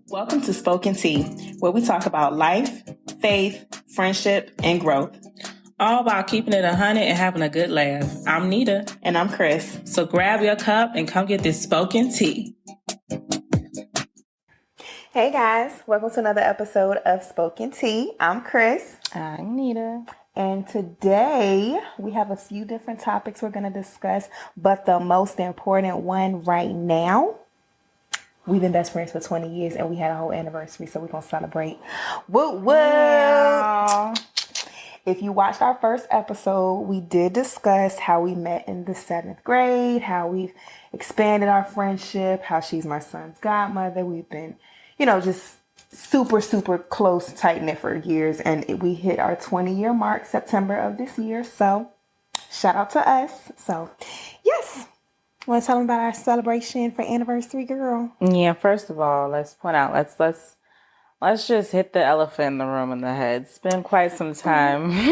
Welcome to Spoken Tea, where we talk about life, faith, friendship, and growth. All about keeping it 100 and having a good laugh. I'm Nnita. And I'm Krys. So grab your cup and come get this Spoken Tea. Hey guys, welcome to another episode of Spoken Tea. I'm Krys. I'm Nnita. And today we have a few different topics we're going to discuss, but the most important one right now, we've been best friends for 20 years and we had a whole anniversary, so we're going to celebrate. Woo woo! Yeah. If you watched our first episode, we did discuss how we met in the 7th grade, how we've expanded our friendship, how she's my son's godmother. We've been, just super close, tight-knit for years, and we hit our 20-year mark September of this year, so shout out to us. So, yes. Want to tell them about our celebration for anniversary, girl? Yeah, first of all, let's point out, let's just hit the elephant in the room in the head. It's been quite some time.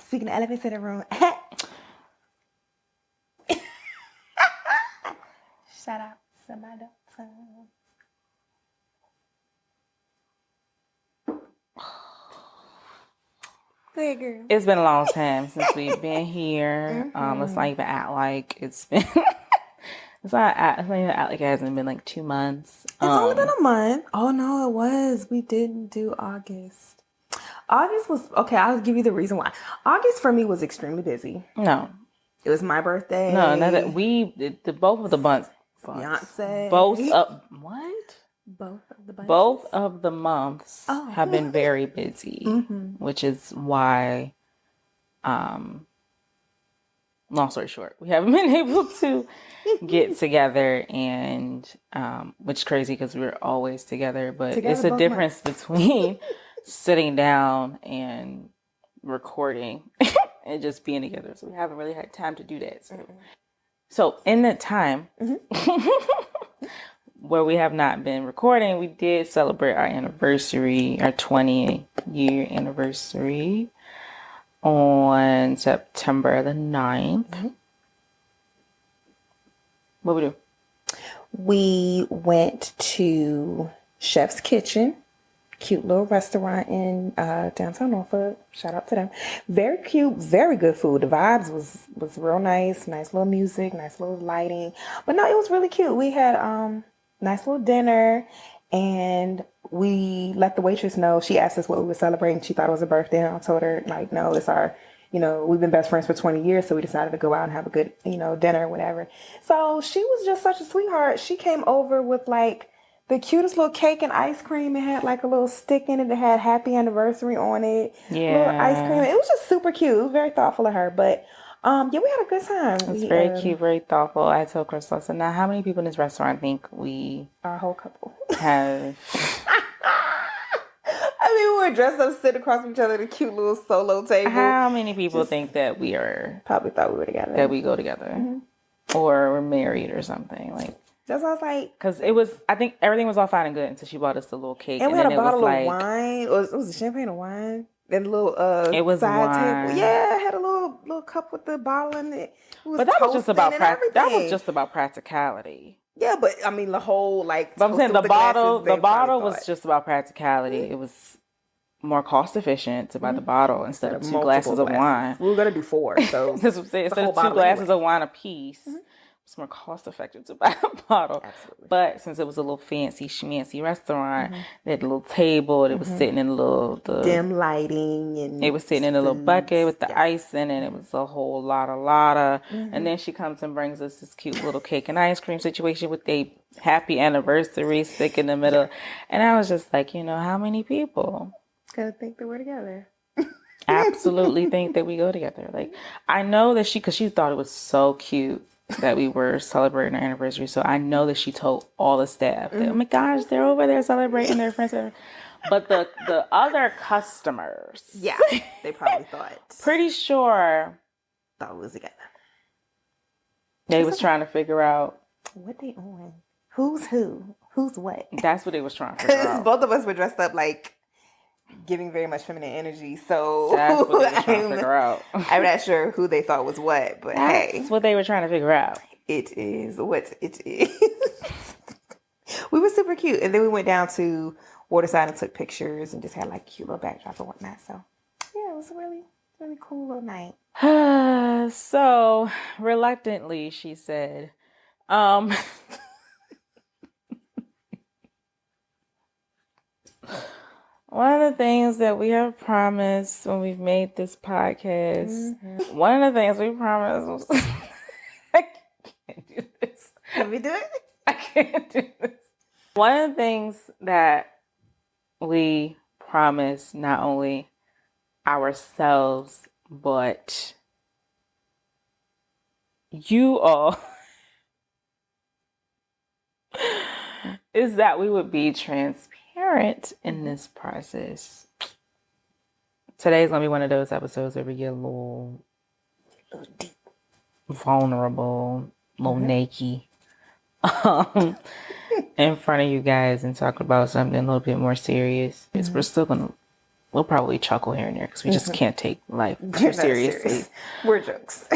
Speaking of elephants in the room. Shout out to my daughter. Good girl. It's been a long time since we've been here. Let's not even act like it's been... It's not even act like it hasn't been like 2 months. It's only been a month. Oh, no, it was. We didn't do August. August was... Okay, I'll give you the reason why. August for me was extremely busy. No. It was my birthday. No, both of the months. Beyonce. Both of the months have been very busy, which is why, long story short, we haven't been able to get together, and which is crazy because we're always together, but it's a difference between sitting down and recording and just being together. So we haven't really had time to do that. So in that time, where we have not been recording, we did celebrate our anniversary, our 20-year anniversary on September the 9th. What we do? We went to Chef's Kitchen, cute little restaurant in downtown Norfolk. Shout out to them. Very cute, very good food. The vibes was real nice. Nice little music, nice little lighting. But no, it was really cute. We had nice little dinner, and we let the waitress know. She asked us what we were celebrating. She thought it was a birthday, and I told her, like, no, it's our, we've been best friends for 20 years, so we decided to go out and have a good, dinner or whatever. So she was just such a sweetheart. She came over with, like, the cutest little cake and ice cream. It had, like, a little stick in it that had happy anniversary on it. Yeah. Little ice cream. It was just super cute. It was very thoughtful of her, but... yeah, we had a good time. It's very cute, very thoughtful. I told Crystal, so now how many people in this restaurant think we... Our whole couple. Have... we were dressed up, sitting across from each other at a cute little solo table. How many people think that we are... Probably thought we were together. That we go together. Or we're married or something. Like... That's what I was like... Because it was... I think everything was all fine and good until she bought us the little cake. And we had a bottle of wine. Was it champagne or wine? And a little it was side wine. table. Yeah, it had a little cup with the bottle in it. But that was just about that was just about practicality. Yeah, but I mean the whole like. But I'm saying the bottle was just about practicality. It was more cost efficient to buy the bottle instead of 2 glasses of wine. We were gonna do 4, so that's what I'm saying. Instead of 2 glasses of wine a piece. It's more cost effective to buy a bottle. Absolutely. But since it was a little fancy schmancy restaurant, they had a little table. It was sitting in the dim lighting, and it was sitting in a little bucket with the ice in it. It was a whole lot. And then she comes and brings us this cute little cake and ice cream situation with a happy anniversary stick in the middle. And I was just like, how many people? Gotta think that we're together. Absolutely think that we go together. Like, I know that because she thought it was so cute that we were celebrating our anniversary. So I know that she told all the staff that, oh my gosh, they're over there celebrating their friends. But the other customers, yeah, they probably thought, pretty sure, thought it was together. They was trying to figure out what they on, who's who, who's what. That's what they was trying to figure out. Because both of us were dressed up like giving very much feminine energy. So that's what they were trying to figure out. I'm not sure who they thought was what, but that's what they were trying to figure out. It is what it is. super cute. And then we went down to Waterside and took pictures and just had like a cute little backdrop and whatnot. So yeah, it was a really, really cool little night. So reluctantly, she said, one of the things that we have promised when we've made this podcast, one of the things we promised was, I can't do this. Can we do it? I can't do this. One of the things that we promise not only ourselves, but you all, is that we would be transparent in this process. Today's gonna be one of those episodes where we get a little Deep. vulnerable, a little naked in front of you guys and talk about something a little bit more serious. We're still we'll probably chuckle here and there because we just can't take life too seriously. Serious. We're jokes.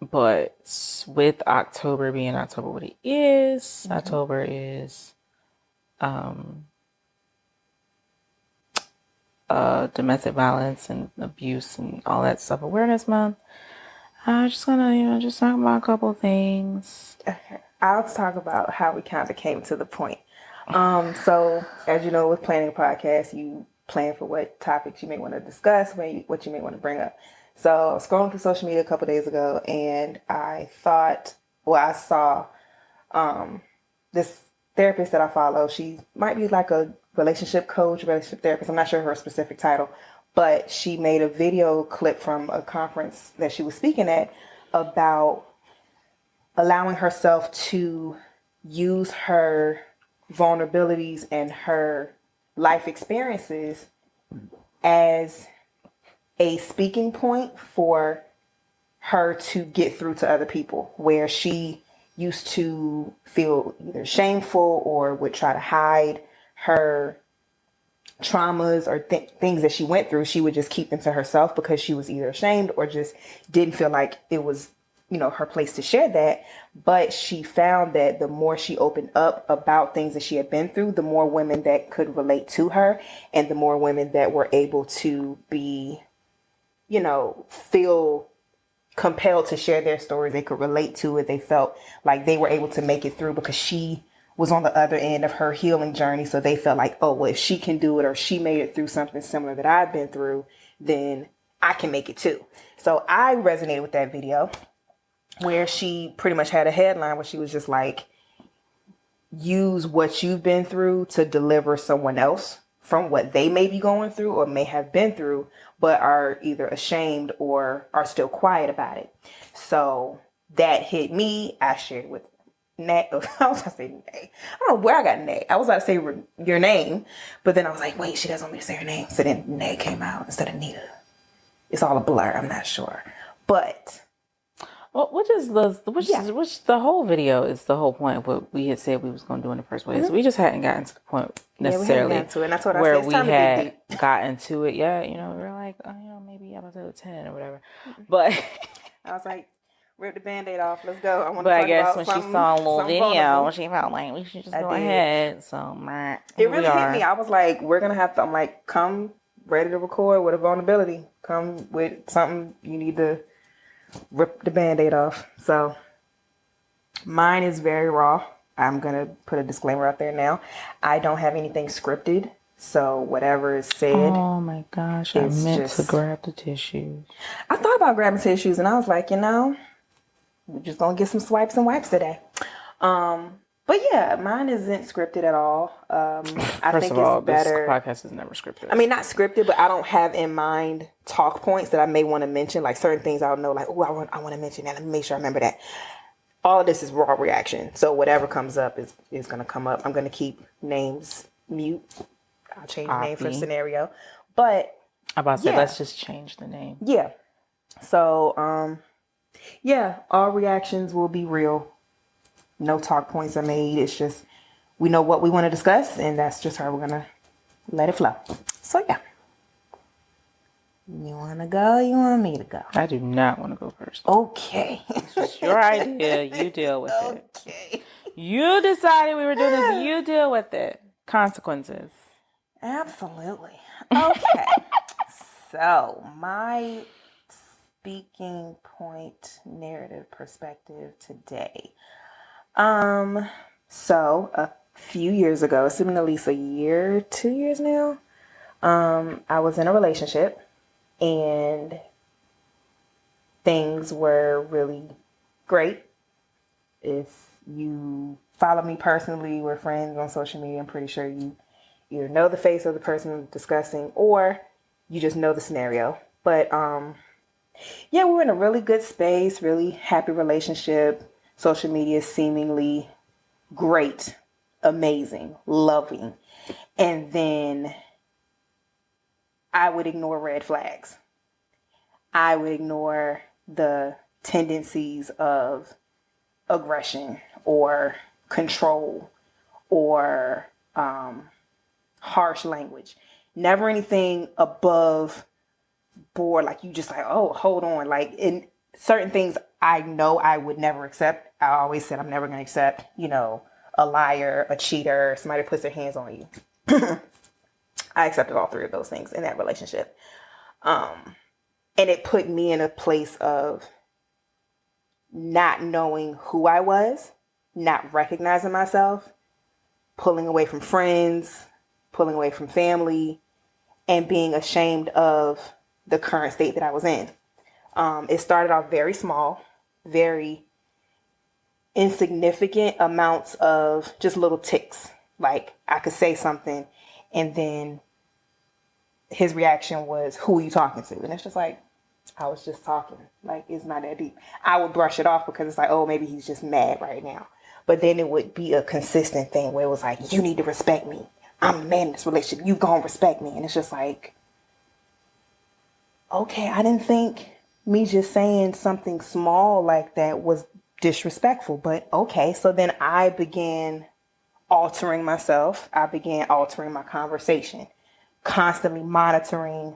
But with October being October what it is, October is domestic violence and abuse and all that stuff awareness month. I'm just gonna, just talk about a couple things. Okay. I'll talk about how we kind of came to the point. So as you know, with planning a podcast, you plan for what topics you may want to discuss, what you may want to bring up. So I was scrolling through social media a couple days ago, and I saw this therapist that I follow. She might be like a relationship coach, relationship therapist. I'm not sure her specific title, but she made a video clip from a conference that she was speaking at about allowing herself to use her vulnerabilities and her life experiences as a speaking point for her to get through to other people, where she used to feel either shameful or would try to hide her traumas or things that she went through. She would just keep them to herself because she was either ashamed or just didn't feel like it was, her place to share that. But she found that the more she opened up about things that she had been through, the more women that could relate to her and the more women that were able to be, feel compelled to share their story. They could relate to it. They felt like they were able to make it through because she was on the other end of her healing journey. So they felt like, oh, well, if she can do it or she made it through something similar that I've been through, then I can make it too. So I resonated with that video where she pretty much had a headline where she was just like, use what you've been through to deliver someone else from what they may be going through or may have been through, but are either ashamed or are still quiet about it. So that hit me. I shared with Nat. I was going to say Nate. I don't know where I got Nate. I was about to say your name, but then I was like, wait, she doesn't want me to say her name. So then Nate came out instead of Nnita. It's all a blur. I'm not sure. But well, which the whole video is the whole point of what we had said we was going to do in the first place. We just hadn't gotten to the point necessarily to it. And that's what where I said. We had gotten to it. Yeah, we were like, maybe episode 10 or whatever. But I was like, rip the Band-Aid off. Let's go. I want to but talk I guess about when she saw a little video, vulnerable. she felt like we should just go ahead. So it really hit me. I was like, we're gonna have to. I'm like, come ready to record with a vulnerability. Come with something you need to rip the Band-Aid off. So mine is very raw. I'm gonna put a disclaimer out there now. I don't have anything scripted. So whatever is said. Oh my gosh, I meant to grab the tissues. I thought about grabbing tissues and I was like, we're just gonna get some swipes and wipes today. But yeah, mine isn't scripted at all. I think it's better. This podcast is never scripted. I mean, not scripted, but I don't have in mind talk points that I may want to mention, like certain things I'll know, like, oh, I want to mention that. Let me make sure I remember that. All of this is raw reaction. So whatever comes up is going to come up. I'm going to keep names mute. I'll change the name for scenario. But I'm about to say, let's just change the name. Yeah. So, all reactions will be real. No talk points are made. It's just, we know what we want to discuss, and that's just how we're going to let it flow. So, yeah. You want to go? You want me to go? I do not want to go first. Okay. It's your idea. You deal with it. Okay. You decided we were doing this. You deal with it. Consequences. Absolutely. Okay. So, my speaking point narrative perspective today. So a few years ago, it's been at least a year, 2 years now. I was in a relationship and things were really great. If you follow me personally, we're friends on social media, I'm pretty sure you either know the face of the person I'm discussing or you just know the scenario. But yeah, we were in a really good space, really happy relationship. Social media seemingly great, amazing, loving. And then I would ignore red flags. I would ignore the tendencies of aggression or control or harsh language. Never anything above board, like you just like, oh, hold on. Like in certain things I know I would never accept. I always said I'm never going to accept, a liar, a cheater, somebody puts their hands on you. I accepted all three of those things in that relationship. And it put me in a place of not knowing who I was, not recognizing myself, pulling away from friends, pulling away from family, and being ashamed of the current state that I was in. It started off very small, very insignificant amounts of just little ticks. Like I could say something and then his reaction was, who are you talking to? And it's just like, I was just talking. Like, it's not that deep. I would brush it off because it's like, oh, maybe he's just mad right now. But then it would be a consistent thing where it was like, you need to respect me. I'm the man in this relationship. You gonna respect me. And it's just like, okay, I didn't think me just saying something small like that was disrespectful. But okay, so then I began altering myself. I began altering my conversation, constantly monitoring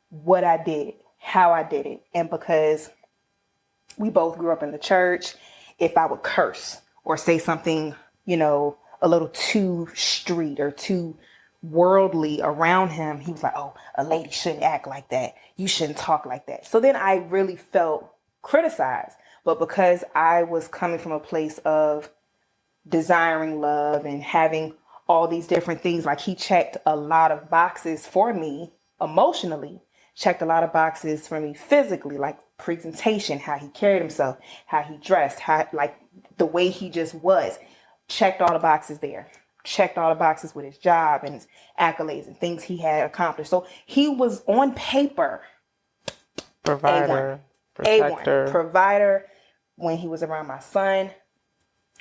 what I did, how I did it. And because we both grew up in the church, if I would curse or say something, a little too street or too worldly around him, he was like, oh, a lady shouldn't act like that. You shouldn't talk like that. So then I really felt criticized. But because I was coming from a place of desiring love and having all these different things, like he checked a lot of boxes for me emotionally, checked a lot of boxes for me physically, like presentation, how he carried himself, how he dressed, how like the way he just was, checked all the boxes there, checked all the boxes with his job and his accolades and things he had accomplished. So he was on paper provider, A1, protector, A1, provider. When he was around my son,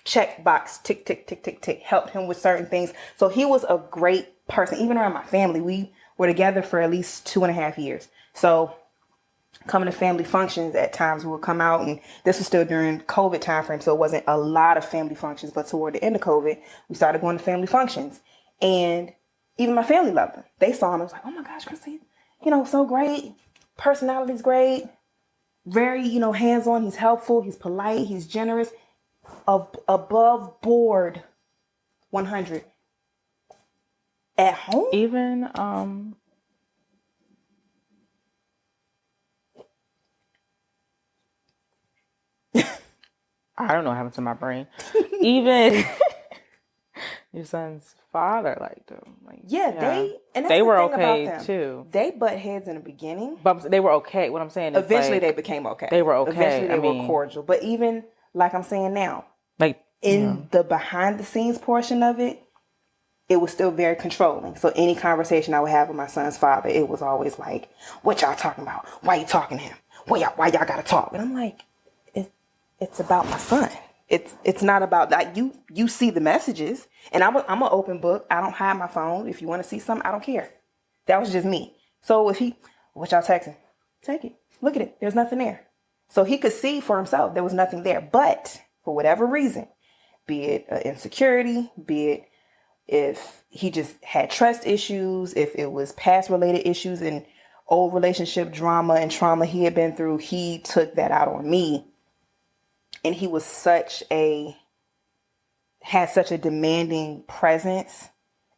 check box, tick, tick, tick, tick, tick, helped him with certain things. So he was a great person. Even around my family, we were together for at least 2.5 years. So coming to family functions at times, we would come out, and this was still during COVID timeframe. So it wasn't a lot of family functions, but toward the end of COVID, we started going to family functions. And even my family loved him. They saw him. I was like, oh my gosh, Christine, so great. Personality's great. Very, hands-on. He's helpful. He's polite. He's generous. Above board 100. At home? even I don't know what happened to my brain. Even your son's father liked him. Like, they were okay too. They butt heads in the beginning, but they were okay. What I'm saying is, eventually they became okay. They were okay. Eventually they were cordial. But even like I'm saying now, like in the behind the scenes portion of it, it was still very controlling. So any conversation I would have with my son's father, it was always like, what y'all talking about? Why you talking to him? Why y'all gotta talk? And I'm like, it's about my son. It's not about that. You see the messages, and I'm an open book. I don't hide my phone. If you want to see something, I don't care. That was just me. So if what y'all texting? Take it. Look at it. There's nothing there. So he could see for himself there was nothing there. But for whatever reason, be it insecurity, be it if he just had trust issues, if it was past related issues and old relationship drama and trauma he had been through, he took that out on me. And he was had such a demanding presence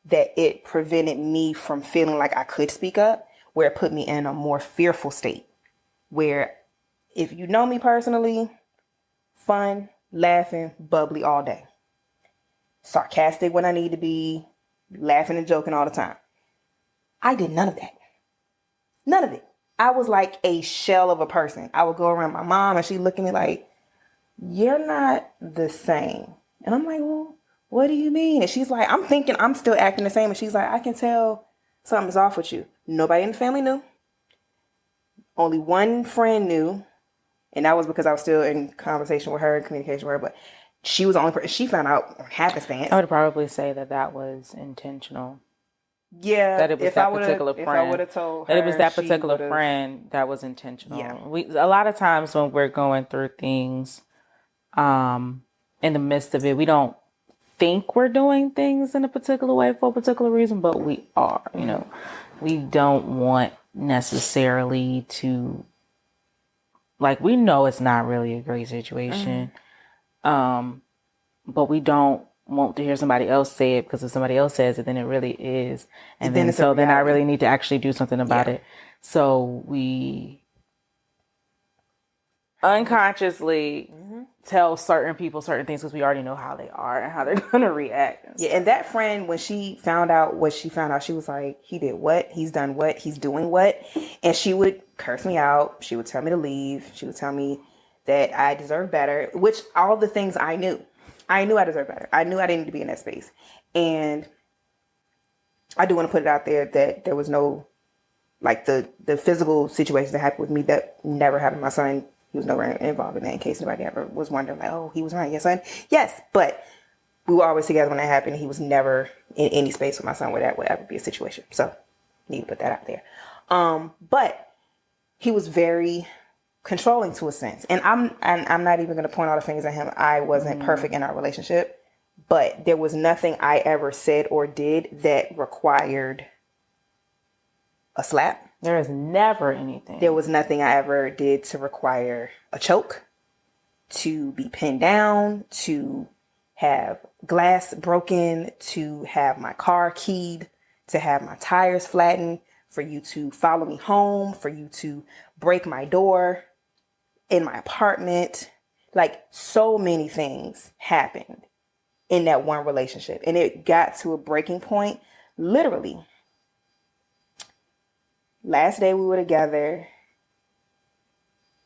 that it prevented me from feeling like I could speak up, where it put me in a more fearful state. Where if you know me personally, fun, laughing, bubbly all day. Sarcastic when I need to be, laughing and joking all the time. I did none of that. None of it. I was like a shell of a person. I would go around my mom and she'd look at me like, you're not the same. And I'm like, well, what do you mean? And she's like, I'm thinking I'm still acting the same. And she's like, I can tell something's off with you. Nobody in the family knew. Only one friend knew. And that was because I was still in conversation with her and communication with her. But she was the only person. She found out on happenstance. I would probably say that was intentional. Yeah. That it was that particular friend. If I would have told her. That it was that particular friend that was intentional. Yeah. A lot of times when we're going through things, in the midst of it, we don't think we're doing things in a particular way for a particular reason, but we are. You know, we don't want necessarily to, like, we know it's not really a great situation, but we don't want to hear somebody else say it, because if somebody else says it, then it really is, and then I really need to actually do something about it. So we unconsciously tell certain people certain things because we already know how they are and how they're going to react. Yeah, and that friend, when she found out what she found out, she was like, he did what? He's done what? He's doing what? And she would curse me out. She would tell me to leave. She would tell me that I deserve better, which all the things I knew. I knew I deserved better. I knew I didn't need to be in that space. And I do want to put it out there that there was no, like, the physical situations that happened with me that never happened to my son. He was nowhere involved in that, in case anybody ever was wondering, like, oh, he was around your son. Yes, but we were always together when that happened. He was never in any space with my son where that would ever be a situation. So, need to put that out there. But he was very controlling to a sense. And I'm not even going to point all the fingers at him. I wasn't perfect in our relationship, but there was nothing I ever said or did that required a slap. There is never anything. There was nothing I ever did to require a choke, to be pinned down, to have glass broken, to have my car keyed, to have my tires flattened, for you to follow me home, for you to break my door in my apartment. Like, so many things happened in that one relationship. And it got to a breaking point, literally. Last day we were together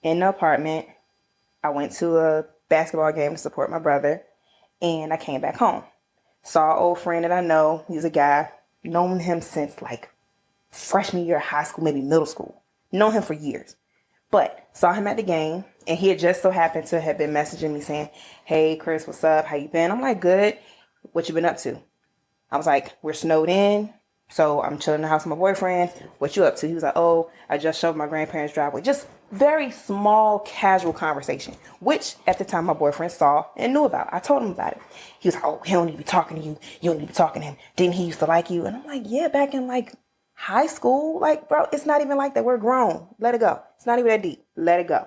in the apartment. I went to a basketball game to support my brother, and I came back home. Saw an old friend that I know. He's a guy. Known him since like freshman year of high school, maybe middle school. Known him for years. But saw him at the game, and he had just so happened to have been messaging me saying, hey, Chris, what's up? How you been? I'm like, good. What you been up to? I was like, we're snowed in. So I'm chilling in the house with my boyfriend. What you up to? He was like, oh, I just shoved my grandparents' driveway. Just very small, casual conversation, which at the time my boyfriend saw and knew about. I told him about it. He was like, oh, he don't need to be talking to you. You don't need to be talking to him. Didn't he used to like you? And I'm like, yeah, back in like high school. Like, bro, it's not even like that. We're grown. Let it go. It's not even that deep. Let it go.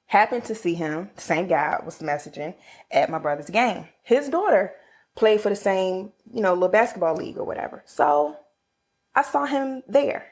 Happened to see him, the same guy I was messaging, at my brother's game. His daughter played for the same, little basketball league or whatever. So I saw him there.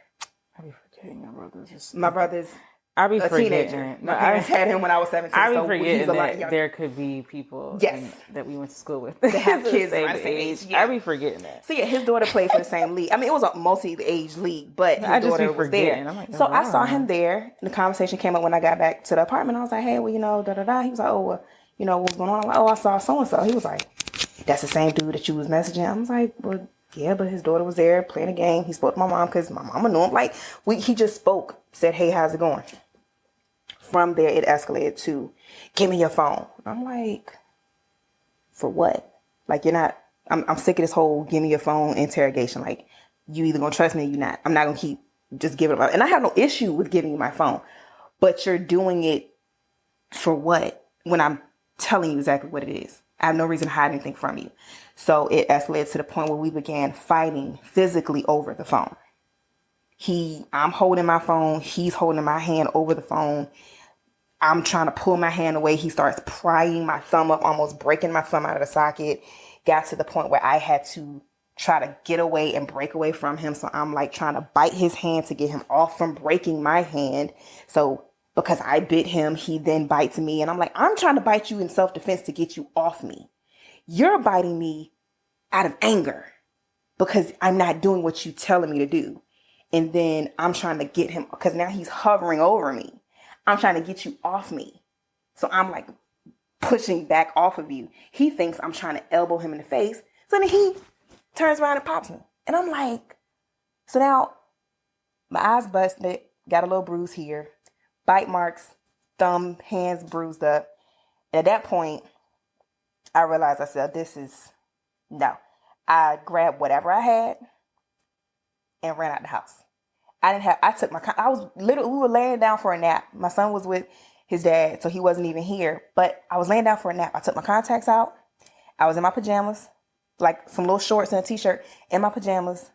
I be forgetting my brother's I be a forgetting. teenager. My parents had him when I was 17. I be so forgetting he's a lot that younger. there could be people that we went to school with that have kids the around the same age. Yeah. I be forgetting that. So yeah, his daughter played for the same league. I mean, it was a multi-age league, but his daughter was there. I'm like, so I saw him there, and the conversation came up when I got back to the apartment. I was like, hey, well, da-da-da. He was like, oh, well, what's going on? I'm like, oh, I saw so-and-so. He was like, that's the same dude that you was messaging. I was like, well, yeah, but his daughter was there playing a game. He spoke to my mom because my mama knew him. Like, he just spoke, said, hey, how's it going? From there, it escalated to, give me your phone. I'm like, for what? Like, you're not, I'm sick of this whole give me your phone interrogation. Like, you either gonna trust me or you're not. I'm not gonna keep just giving it up. And I have no issue with giving you my phone, but you're doing it for what? When I'm telling you exactly what it is. I have no reason to hide anything from you. So it escalated to the point where we began fighting physically over the phone. I'm holding my phone. He's holding my hand over the phone. I'm trying to pull my hand away. He starts prying my thumb up, almost breaking my thumb out of the socket. Got to the point where I had to try to get away and break away from him. So I'm like trying to bite his hand to get him off from breaking my hand. So because I bit him, he then bites me. And I'm like, I'm trying to bite you in self-defense to get you off me. You're biting me out of anger because I'm not doing what you're telling me to do. And then I'm trying to get him, because now he's hovering over me. I'm trying to get you off me. So I'm like pushing back off of you. He thinks I'm trying to elbow him in the face. So then he turns around and pops me. And I'm like, so now my eyes busted, got a little bruise here, bite marks, thumb, hands bruised up. And at that point, I realized, I said, no. I grabbed whatever I had and ran out the house. We were laying down for a nap. My son was with his dad, so he wasn't even here, but I was laying down for a nap. I took my contacts out. I was in my pajamas, like some little shorts and a t-shirt and my pajamas.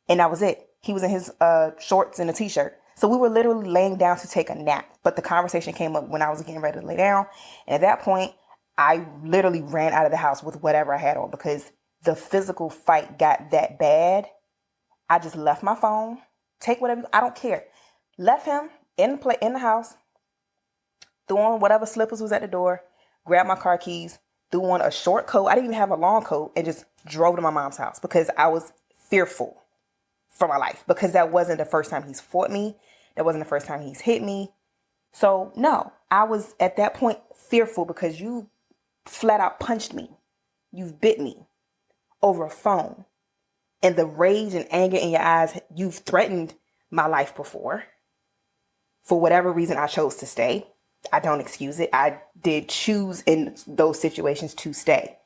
And that was it. He was in his shorts and a t-shirt. So we were literally laying down to take a nap, but the conversation came up when I was getting ready to lay down. And at that point, I literally ran out of the house with whatever I had on because the physical fight got that bad. I just left my phone. Take whatever, I don't care. Left him in the house, threw on whatever slippers was at the door, grabbed my car keys, threw on a short coat. I didn't even have a long coat, and just drove to my mom's house because I was fearful for my life, because that wasn't the first time he's fought me. That wasn't the first time he's hit me. So no, I was at that point fearful because you flat out punched me. You've bit me over a phone. And the rage and anger in your eyes, you've threatened my life before. For whatever reason, I chose to stay. I don't excuse it. I did choose in those situations to stay.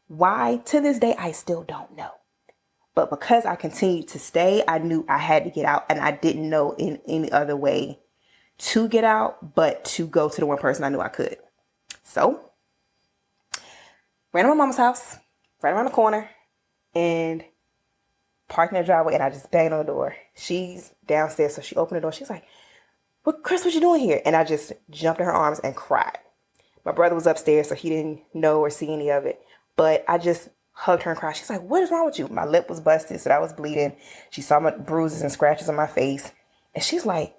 Why? To this day, I still don't know. But because I continued to stay, I knew I had to get out. And I didn't know in any other way to get out, but to go to the one person I knew I could. So, ran to my mama's house, right around the corner, and parked in the driveway, and I just banged on the door. She's downstairs, so she opened the door. She's like, "What, Chris, what you doing here?" And I just jumped in her arms and cried. My brother was upstairs, so he didn't know or see any of it. But I just hugged her and cried. She's like, "What is wrong with you?" My lip was busted, so that was bleeding. She saw my bruises and scratches on my face. And she's like,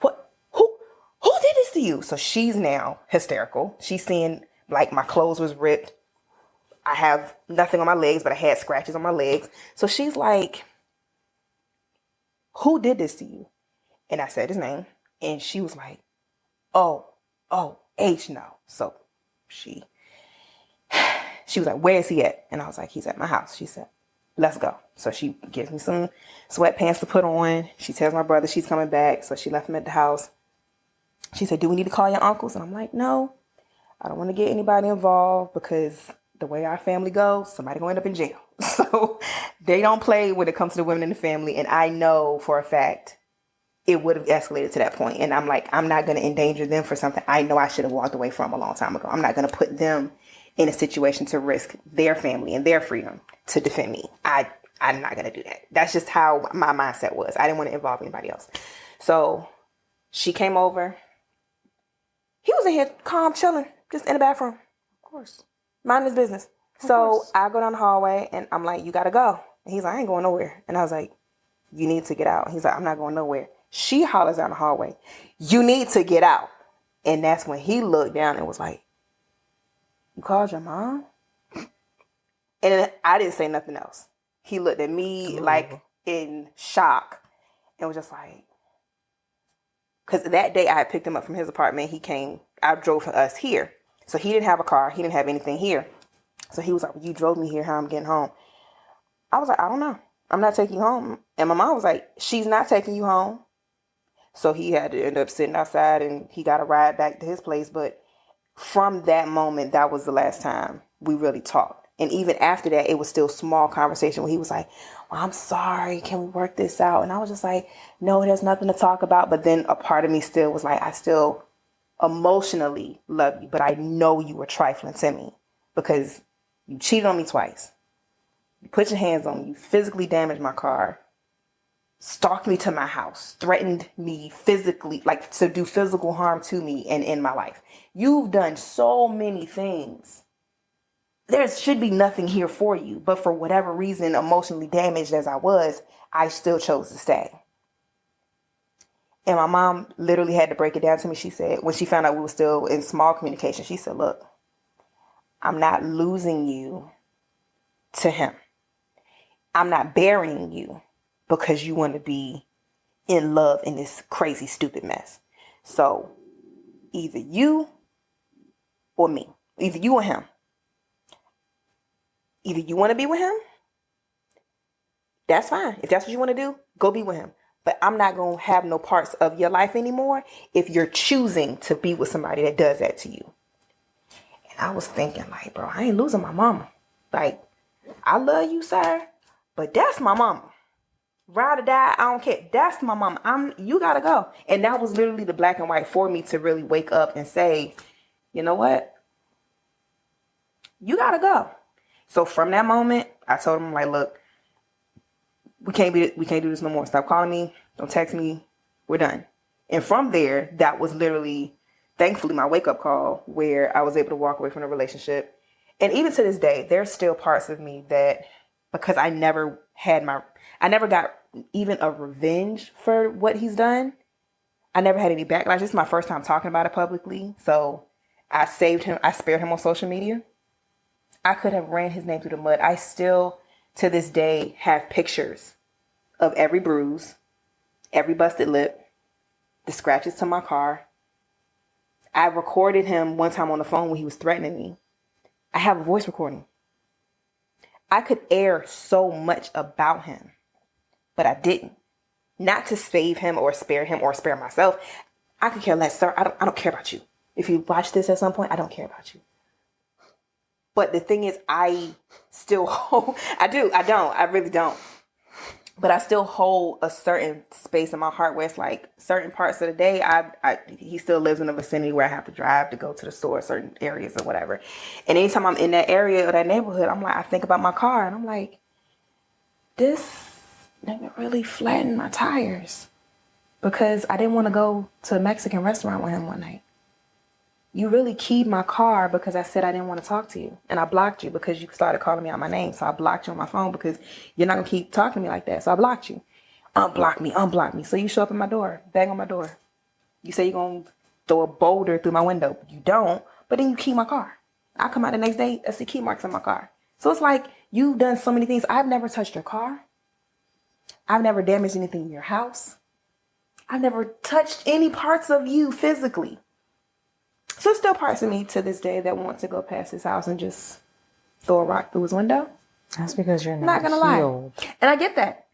"What? Who did this to you?" So she's now hysterical. She's seeing like my clothes was ripped. I have nothing on my legs, but I had scratches on my legs. So she's like, "Who did this to you?" And I said his name. And she was like, oh, H no. So she was like, "Where is he at?" And I was like, "He's at my house." She said, "Let's go." So she gives me some sweatpants to put on. She tells my brother she's coming back. So she left him at the house. She said, "Do we need to call your uncles?" And I'm like, "No, I don't want to get anybody involved because the way our family goes, somebody gonna end up in jail." So they don't play when it comes to the women in the family. And I know for a fact it would have escalated to that point. And I'm like, I'm not going to endanger them for something I know I should have walked away from a long time ago. I'm not going to put them in a situation to risk their family and their freedom to defend me. I'm not going to do that. That's just how my mindset was. I didn't want to involve anybody else. So she came over. He was in here calm, chilling, just in the bathroom. Of course. Mind his business. So I go down the hallway and I'm like, "You got to go." And he's like, "I ain't going nowhere." And I was like, "You need to get out." He's like, "I'm not going nowhere." She hollers down the hallway, "You need to get out." And that's when he looked down and was like, "You called your mom?" And I didn't say nothing else. He looked at me like in shock and was just like, because that day I had picked him up from his apartment. He came, I drove for us here. So he didn't have a car. He didn't have anything here. So he was like, "You drove me here. How I'm getting home?" I was like, "I don't know. I'm not taking you home." And my mom was like, "She's not taking you home." So he had to end up sitting outside and he got a ride back to his place. But from that moment, that was the last time we really talked. And even after that, it was still small conversation where he was like, "Well, I'm sorry. Can we work this out?" And I was just like, "No, there's nothing to talk about." But then a part of me still was like, I still emotionally love you, but I know you were trifling to me because you cheated on me twice. You put your hands on me. You physically damaged my car. stalked me to my house, threatened me physically, like to do physical harm to me and in my life. You've done so many things. There should be nothing here for you. But for whatever reason, emotionally damaged as I was, I still chose to stay. And my mom literally had to break it down to me. She said, when she found out we were still in small communication, she said, look, I'm not losing you to him. I'm not burying you because you want to be in love in this crazy, stupid mess. So either you or me, either you or him. Either you want to be with him, that's fine. If that's what you want to do, go be with him. But I'm not going to have no parts of your life anymore if you're choosing to be with somebody that does that to you. And I was thinking, like, bro, I ain't losing my mama. Like, I love you, sir, but that's my mama. Ride or die, I don't care. That's my mama. You got to go. And that was literally the black and white for me to really wake up and say, you know what? You got to go. So from that moment, I told him, like, look, we can't do this no more. Stop calling me. Don't text me. We're done. And from there, that was literally, thankfully, my wake-up call where I was able to walk away from the relationship. And even to this day, there's still parts of me that, because I never got even a revenge for what he's done. I never had any backlash. This is my first time talking about it publicly. So I spared him on social media. I could have ran his name through the mud. I still, to this day, have pictures of every bruise, every busted lip, the scratches to my car. I recorded him one time on the phone when he was threatening me. I have a voice recording. I could air so much about him, but I didn't. Not to save him or spare myself. I could care less, sir. I don't care about you. If you watch this at some point, I don't care about you. But the thing is, I still hold, I really don't. But I still hold a certain space in my heart where it's like certain parts of the day, he still lives in a vicinity where I have to drive to go to the store, certain areas or whatever. And anytime I'm in that area or that neighborhood, I'm like, I think about my car and I'm like, this nigga really flattened my tires because I didn't want to go to a Mexican restaurant with him one night. You really keyed my car because I said I didn't want to talk to you. And I blocked you because you started calling me out my name. So I blocked you on my phone because you're not going to keep talking to me like that. So I blocked you. Unblock me. So you show up at my door, bang on my door. You say you're going to throw a boulder through my window. You don't, but then you key my car. I come out the next day, I see key marks on my car. So it's like you've done so many things. I've never touched your car. I've never damaged anything in your house. I've never touched any parts of you physically. So there's still parts of me to this day that want to go past his house and just throw a rock through his window. That's because you're not gonna healed. Lie. And I get that.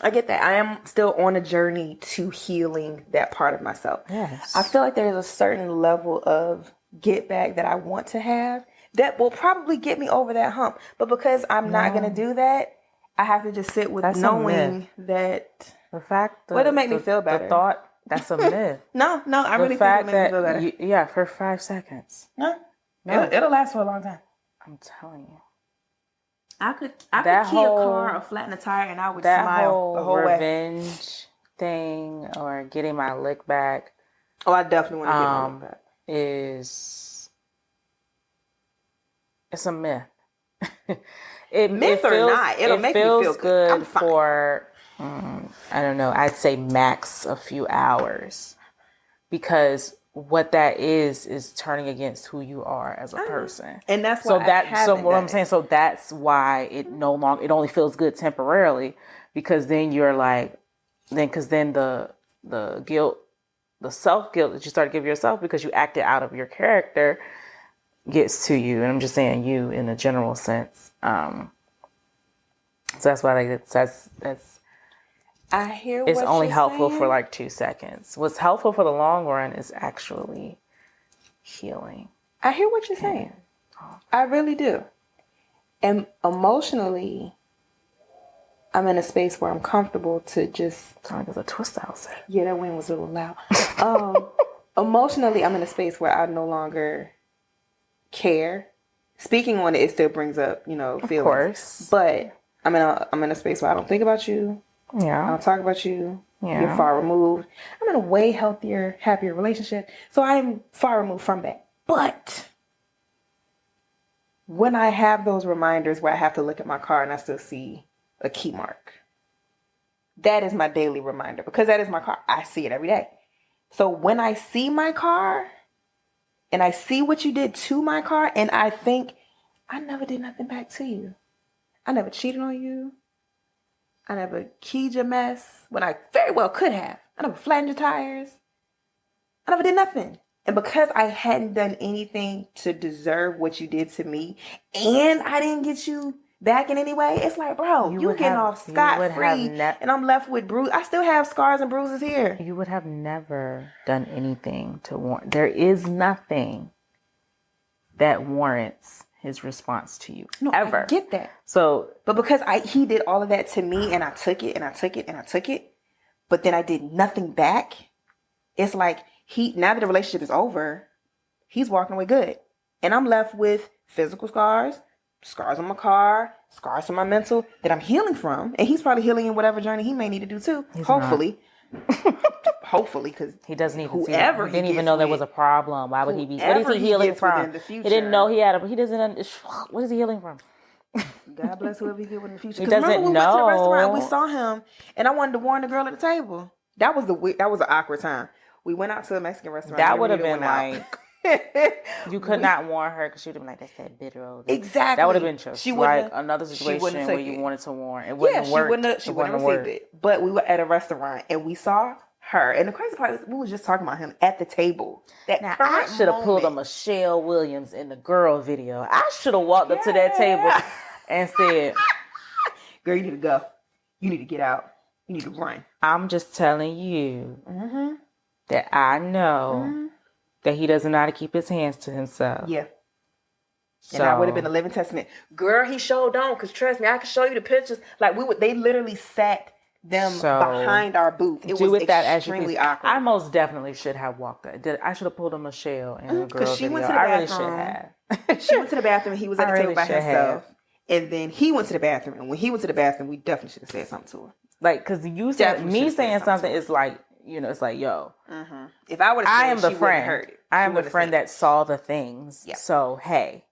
I am still on a journey to healing that part of myself. Yes. I feel like there's a certain level of get back that I want to have that will probably get me over that hump. But because I'm not going to do that, I have to just sit with knowing that the fact that it'll make me feel better. The thought, that's a myth. No, I really think it'll make me feel better. For 5 seconds. No. It'll last for a long time. I'm telling you. I could key a car or flatten a tire and I would smile the whole revenge way. Thing or getting my lick back. Oh, I definitely want to get my lick back. It's a myth. Myth or not, it'll make me feel good. I'm fine. For I don't know, I'd say max a few hours, because what that is turning against who you are as a person. And that's why I'm saying, so that's why it only feels good temporarily, because then you're like, because then the guilt, the self-guilt that you start to give yourself because you acted out of your character gets to you. And I'm just saying you in a general sense. So that's why that's I hear it's only helpful for like 2 seconds. What's helpful for the long run is actually healing. I hear what you're saying. I really do. And emotionally, I'm in a space where I'm comfortable to just... Sounds like there's a twist outside. Yeah, that wind was a little loud. Emotionally, I'm in a space where I no longer care. Speaking on it still brings up, feelings. Of course. But I'm in a space where I don't think about you. I Yeah. don't talk about you. Yeah. You're far removed. I'm in a way healthier, happier relationship. So I'm far removed from that. But when I have those reminders where I have to look at my car and I still see a key mark, that is my daily reminder because that is my car. I see it every day. So when I see my car and I see what you did to my car and I think, I never did nothing back to you. I never cheated on you. I never keyed your mess when I very well could have. I never flattened your tires. I never did nothing. And because I hadn't done anything to deserve what you did to me and I didn't get you back in any way, it's like, bro, you getting off scot-free and I'm left with bruises. I still have scars and bruises here. You would have never done anything to warrant. There is nothing that warrants his response to you. No, ever. I get that. So, but because he did all of that to me and I took it and I took it and I took it, but then I did nothing back, it's like now that the relationship is over, he's walking away good. And I'm left with physical scars on my car, scars on my mental that I'm healing from. And he's probably healing in whatever journey he may need to do too. Hopefully. Hopefully, because he doesn't even whoever he didn't even know there was a problem. Why would he be? What is he healing from? He didn't know he had a. He doesn't. What is he healing from? God bless whoever he get with in the future. He doesn't remember when we know. went to the restaurant, we saw him, and I wanted to warn the girl at the table. That was an awkward time. We went out to a Mexican restaurant. That would have been like. You could not warn her because she would have been like, that's that bitter old. Exactly. That would have been just like another situation where you wanted to warn. It wouldn't have worked. She wouldn't have received it. But we were at a restaurant and we saw her. And the crazy part is we were just talking about him at the table. Now, I should have pulled a Michelle Williams in the girl video. I should have walked up to that table and said, girl, you need to go. You need to get out. You need to run. I'm just telling you that I know that he doesn't know how to keep his hands to himself. Yeah. So, and I would have been a living testament. Girl, he showed on, because trust me, I can show you the pictures. Like they literally sat them behind our booth. It was extremely awkward. I most definitely should have walked that. I should have pulled a Michelle in a girl because she video. went to the bathroom. I really should have. She went to the bathroom and he was at the table by himself. And then he went to the bathroom. And when he went to the bathroom, we definitely should have said something to her. Like, because you said, me saying something is like, it's like, yo. If I would have said I am the friend. I am the friend that saw the things. Yeah. So, hey.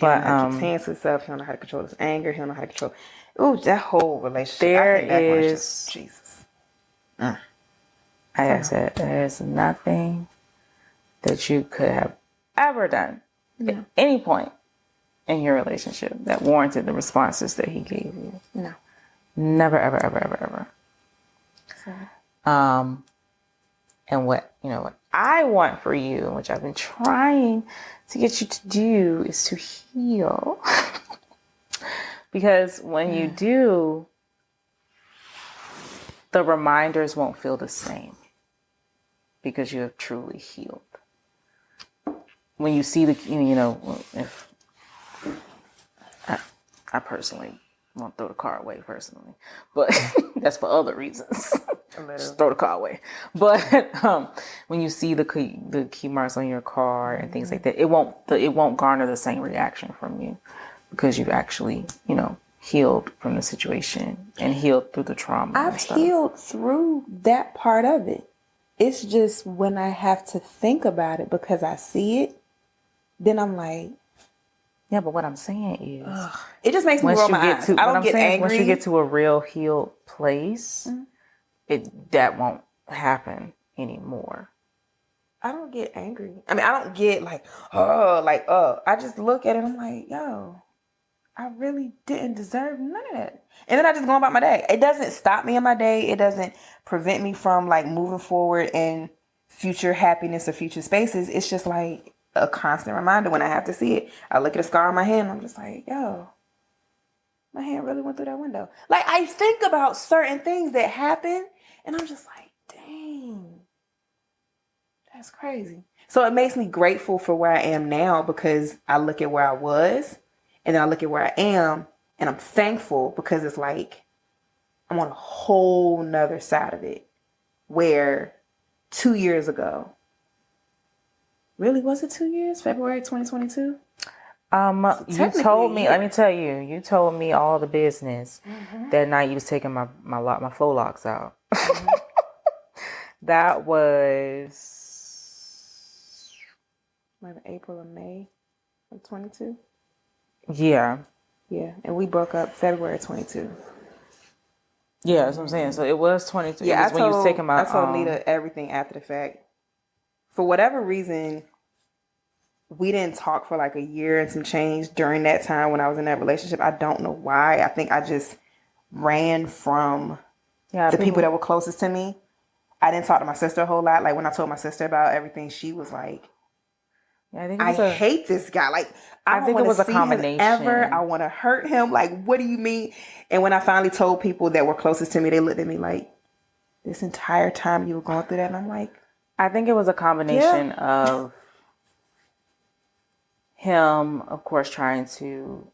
But his hands himself, he don't know how to control his anger, he don't know how to control. Ooh, that whole relationship. There is just, Jesus. Like I said, there's nothing that you could have ever done at any point in your relationship that warranted the responses that he gave you. No. Never, ever, ever, ever, ever. Sorry. And what I want for you, and which I've been trying to get you to do, is to heal. Because when you do, the reminders won't feel the same. Because you have truly healed. When you see if I personally won't throw the car away personally, but that's for other reasons. Just throw the car away. But when you see the key marks on your car and things like that, it won't garner the same reaction from you because you've actually healed from the situation and healed through the trauma. I've healed through that part of it. It's just when I have to think about it because I see it, then I'm like, yeah, but what I'm saying is, it just makes me roll my eyes. I don't get angry. Once you get to a real healed place, that won't happen anymore. I don't get angry. I mean, I don't get I just look at it and I'm like, yo, I really didn't deserve none of that. And then I just go about my day. It doesn't stop me in my day. It doesn't prevent me from moving forward in future happiness or future spaces. It's just like a constant reminder when I have to see it. I look at a scar on my hand and I'm just like, yo, my hand really went through that window. Like, I think about certain things that happen and I'm just like, dang, that's crazy. So it makes me grateful for where I am now because I look at where I was and then I look at where I am and I'm thankful because it's like I'm on a whole nother side of it where 2 years ago, really, was it 2 years? February 2022? You told me. Let me tell you. You told me all the business that night. You was taking my faux locks out. That was maybe April or May of 22. Yeah, and we broke up February 22. Yeah, that's what I'm saying. So it was 22. Yeah, it was when you was taking my. I told Nnita everything after the fact. For whatever reason, we didn't talk for like a year and some change during that time when I was in that relationship. I don't know why. I think I just ran from the people that were closest to me. I didn't talk to my sister a whole lot. Like when I told my sister about everything, she was like, I hate this guy. Like, I think it was a combination. I want to hurt him. Like, what do you mean? And when I finally told people that were closest to me, they looked at me like, this entire time you were going through that? And I'm like, I think it was a combination of him, of course, trying to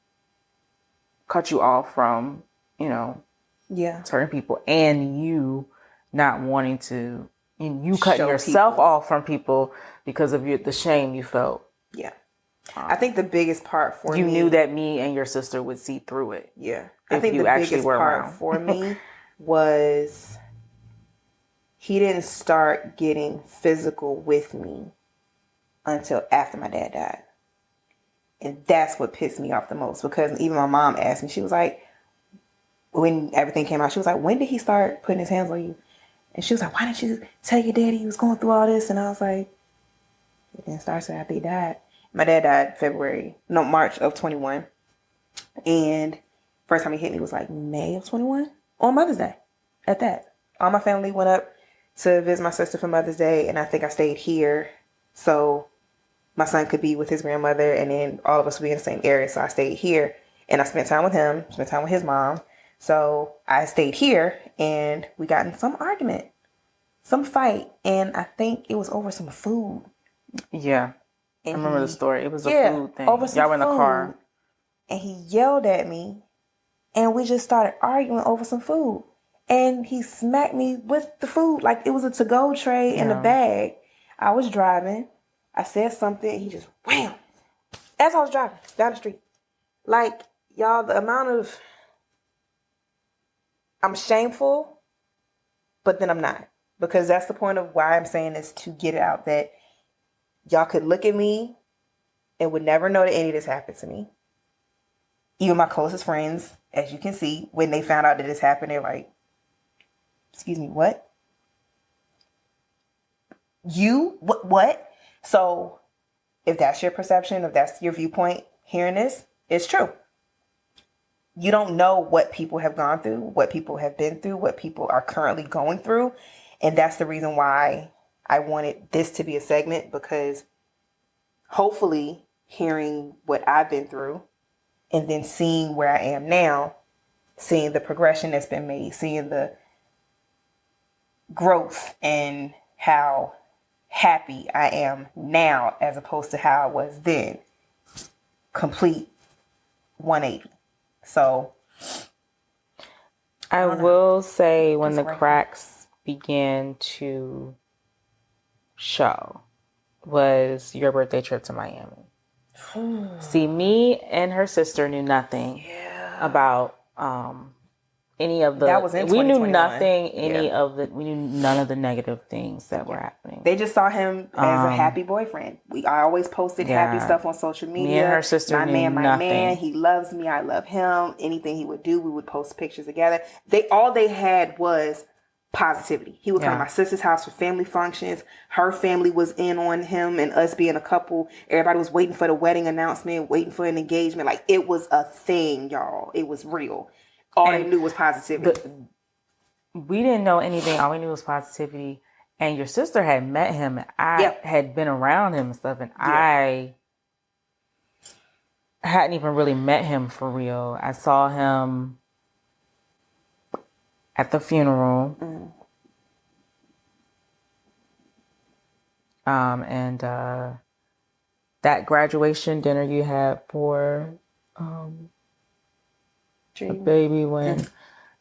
cut you off from, certain people, and you not wanting to, you cutting yourself off from people because of the shame you felt. Yeah. I think the biggest part for me... You knew that me and your sister would see through it. Yeah. I think the biggest part for me was he didn't start getting physical with me until after my dad died. And that's what pissed me off the most, because even my mom asked me, she was like, when everything came out, she was like, when did he start putting his hands on you? And she was like, why didn't you tell your daddy you was going through all this? And I was like, it didn't start until after he died. My dad died March of 21. And first time he hit me was like May of 21 on Mother's Day. At that, all my family went up to visit my sister for Mother's Day. And I think I stayed here so my son could be with his grandmother. And then all of us would be in the same area. So I stayed here and I spent time with him, spent time with his mom. So I stayed here and we got in some argument, some fight. And I think it was over some food. Yeah. And I remember the story. It was a food thing. Over some Y'all were in the car. And he yelled at me. And we just started arguing over some food. And he smacked me with the food. Like it was a to-go tray in the bag. I was driving. I said something. He just wham. As I was driving down the street. Like, y'all, the amount of... I'm shameful. But then I'm not. Because that's the point of why I'm saying this, to get it out that y'all could look at me and would never know that any of this happened to me. Even my closest friends, as you can see, when they found out that this happened, they're like, excuse me, what? You? What? So if that's your perception, if that's your viewpoint, hearing this, it's true. You don't know what people have gone through, what people have been through, what people are currently going through. And that's the reason why I wanted this to be a segment, because hopefully hearing what I've been through and then seeing where I am now, seeing the progression that's been made, seeing the growth and how happy I am now as opposed to how I was then. Complete 180. So I will say when the cracks began to show was your birthday trip to Miami. See, me and her sister knew nothing about any of the... That was in 2021. We knew nothing, we knew none of the negative things that were happening. They just saw him as a happy boyfriend. I always posted happy stuff on social media. Me and her sister knew my man, he loves me, I love him. Anything he would do, we would post pictures together. All they had was positivity. He would come to my sister's house for family functions. Her family was in on him and us being a couple. Everybody was waiting for the wedding announcement, waiting for an engagement. Like, it was a thing, y'all. It was real. All they knew was positivity. We didn't know anything. All we knew was positivity. And your sister had met him. And I had been around him and stuff. And I hadn't even really met him for real. I saw him at the funeral. And that graduation dinner you had for a baby when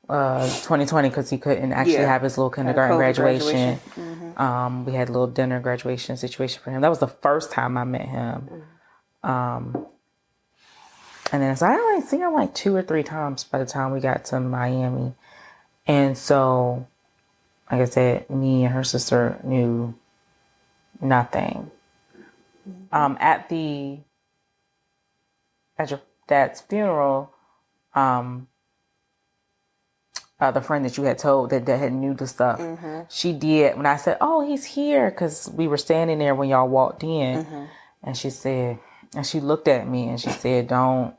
2020, because he couldn't actually have his little kindergarten graduation. We had a little dinner graduation situation for him. That was the first time I met him. And then so I only seen her like 2 or 3 times by the time we got to Miami. And so, like I said, me and her sister knew nothing. At your dad's funeral, the friend that you had told that had knew the stuff, she did, when I said, oh, he's here, because we were standing there when y'all walked in, and she said, and she looked at me and she said, don't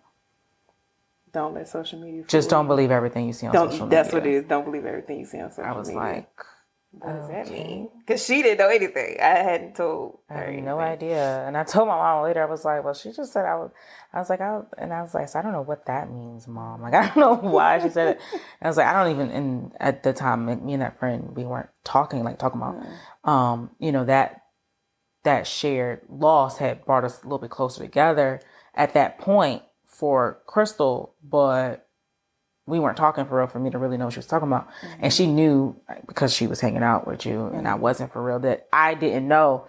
let social media just don't believe everything you see on social media. That's what it is. Don't believe everything you see on social media. I was like, what does that mean? Because she didn't know anything. I hadn't told her anything. No idea. And I told my mom later, I was like, well, she just said I was like, so I don't know what that means, Mom. Like, I don't know why she said it. And I was like, I don't even, and at the time, me and that friend, we weren't talking about, that shared loss had brought us a little bit closer together at that point for Crystal, but we weren't talking for real for me to really know what she was talking about. And she knew, because she was hanging out with you and I wasn't for real, that I didn't know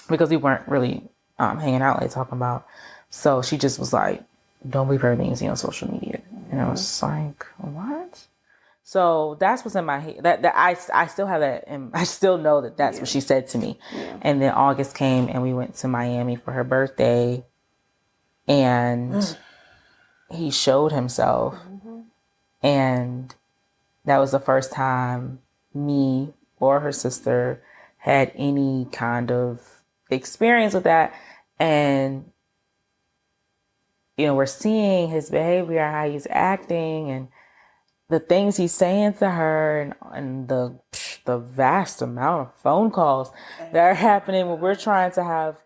because we weren't really hanging out like talking about. So she just was like, don't believe everything you see on social media. And I was like, what? So that's what's in my head. That I still have that, and I still know that that's what she said to me. Yeah. And then August came and we went to Miami for her birthday, and he showed himself. And that was the first time me or her sister had any kind of experience with that. And, we're seeing his behavior, how he's acting, and the things he's saying to her, and the vast amount of phone calls that are happening when we're trying to have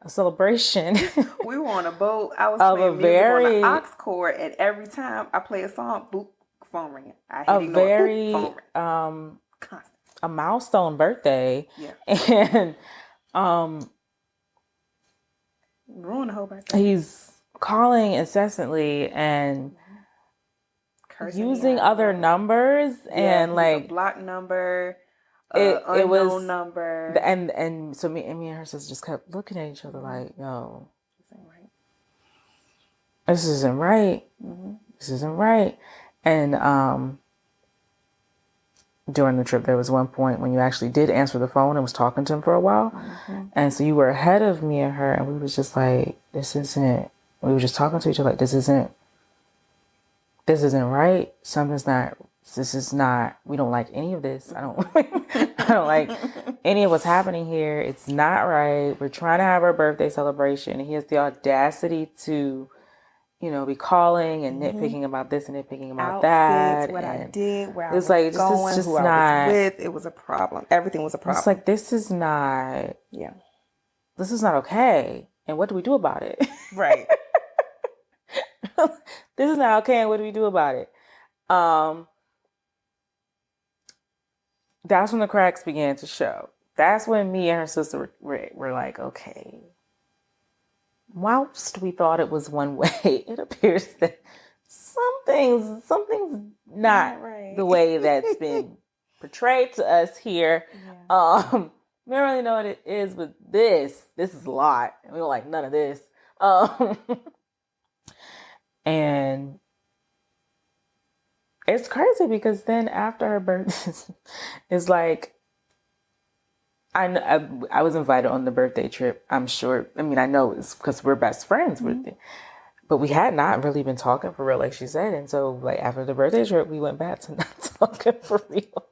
a celebration. We were on a boat. I was playing music on the aux cord, and every time I play a song, boop, phone ringing. A milestone birthday. Yeah. And ruined the whole birthday. He's calling incessantly and using other numbers, and like a block number, unknown number, and so me and her sister just kept looking at each other like, yo, this isn't right. This isn't right. And during the trip, there was one point when you actually did answer the phone and was talking to him for a while. And so you were ahead of me and her, and we was just like, we were just talking to each other like, this isn't right. This is not, we don't like any of this. I don't like any of what's happening here. It's not right. We're trying to have our birthday celebration, and he has the audacity to, be calling and nitpicking about this and nitpicking about that. What I did, where I was going, who I was with. It was a problem. Everything was a problem. It's like, this is not okay. And what do we do about it? Right. This is not okay. And what do we do about it? That's when the cracks began to show. That's when me and her sister were like, okay, whilst we thought it was one way, it appears that something's not right. The way that's been portrayed to us here. Yeah. We don't really know what it is, but this is a lot. And we don't like none of this. And it's crazy because then after her birthday, it's like, I was invited on the birthday trip. I'm sure. I mean, I know it's because we're best friends with it, but we had not really been talking for real, like she said. And so, like, after the birthday trip, we went back to not talking for real.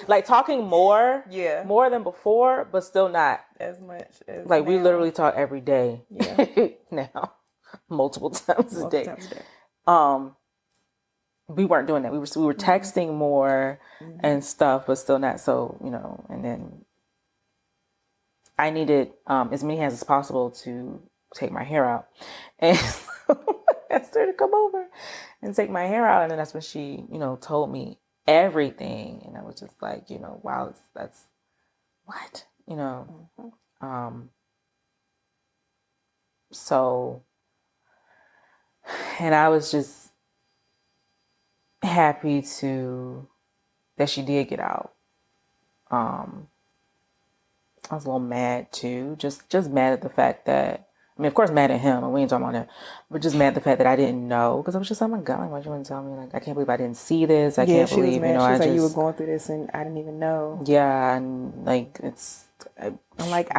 Like, talking more than before, but still not as much as like now. We literally talk every day. Yeah. Now, multiple times a day. We weren't doing that. We were texting more and stuff, but still not. So, and then I needed as many hands as possible to take my hair out. And so I asked her to come over and take my hair out. And then that's when she, told me everything. And I was just like, wow, that's what, so, and I was just happy that she did get out. I was a little mad too, just mad at the fact that, mean, of course, mad at him, and we ain't talking about that. But just mad at the fact that I didn't know, because I was just, oh my God, like, why'd you want to tell me? Like, I can't believe I didn't see this. I can't she was believe, mad. you know, She I was like, just, you were going through this and I didn't even know. yeah, and like, I'm like,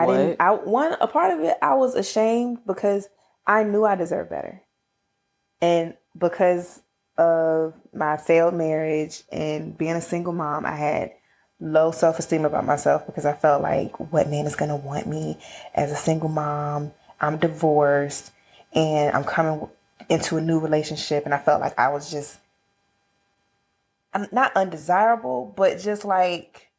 what? a part of it, I was ashamed because I knew I deserved better. And because of my failed marriage and being a single mom, I had low self-esteem about myself because I felt like, what man is going to want me as a single mom? I'm divorced and I'm coming into a new relationship. And I felt like I was just, I'm not undesirable, but just like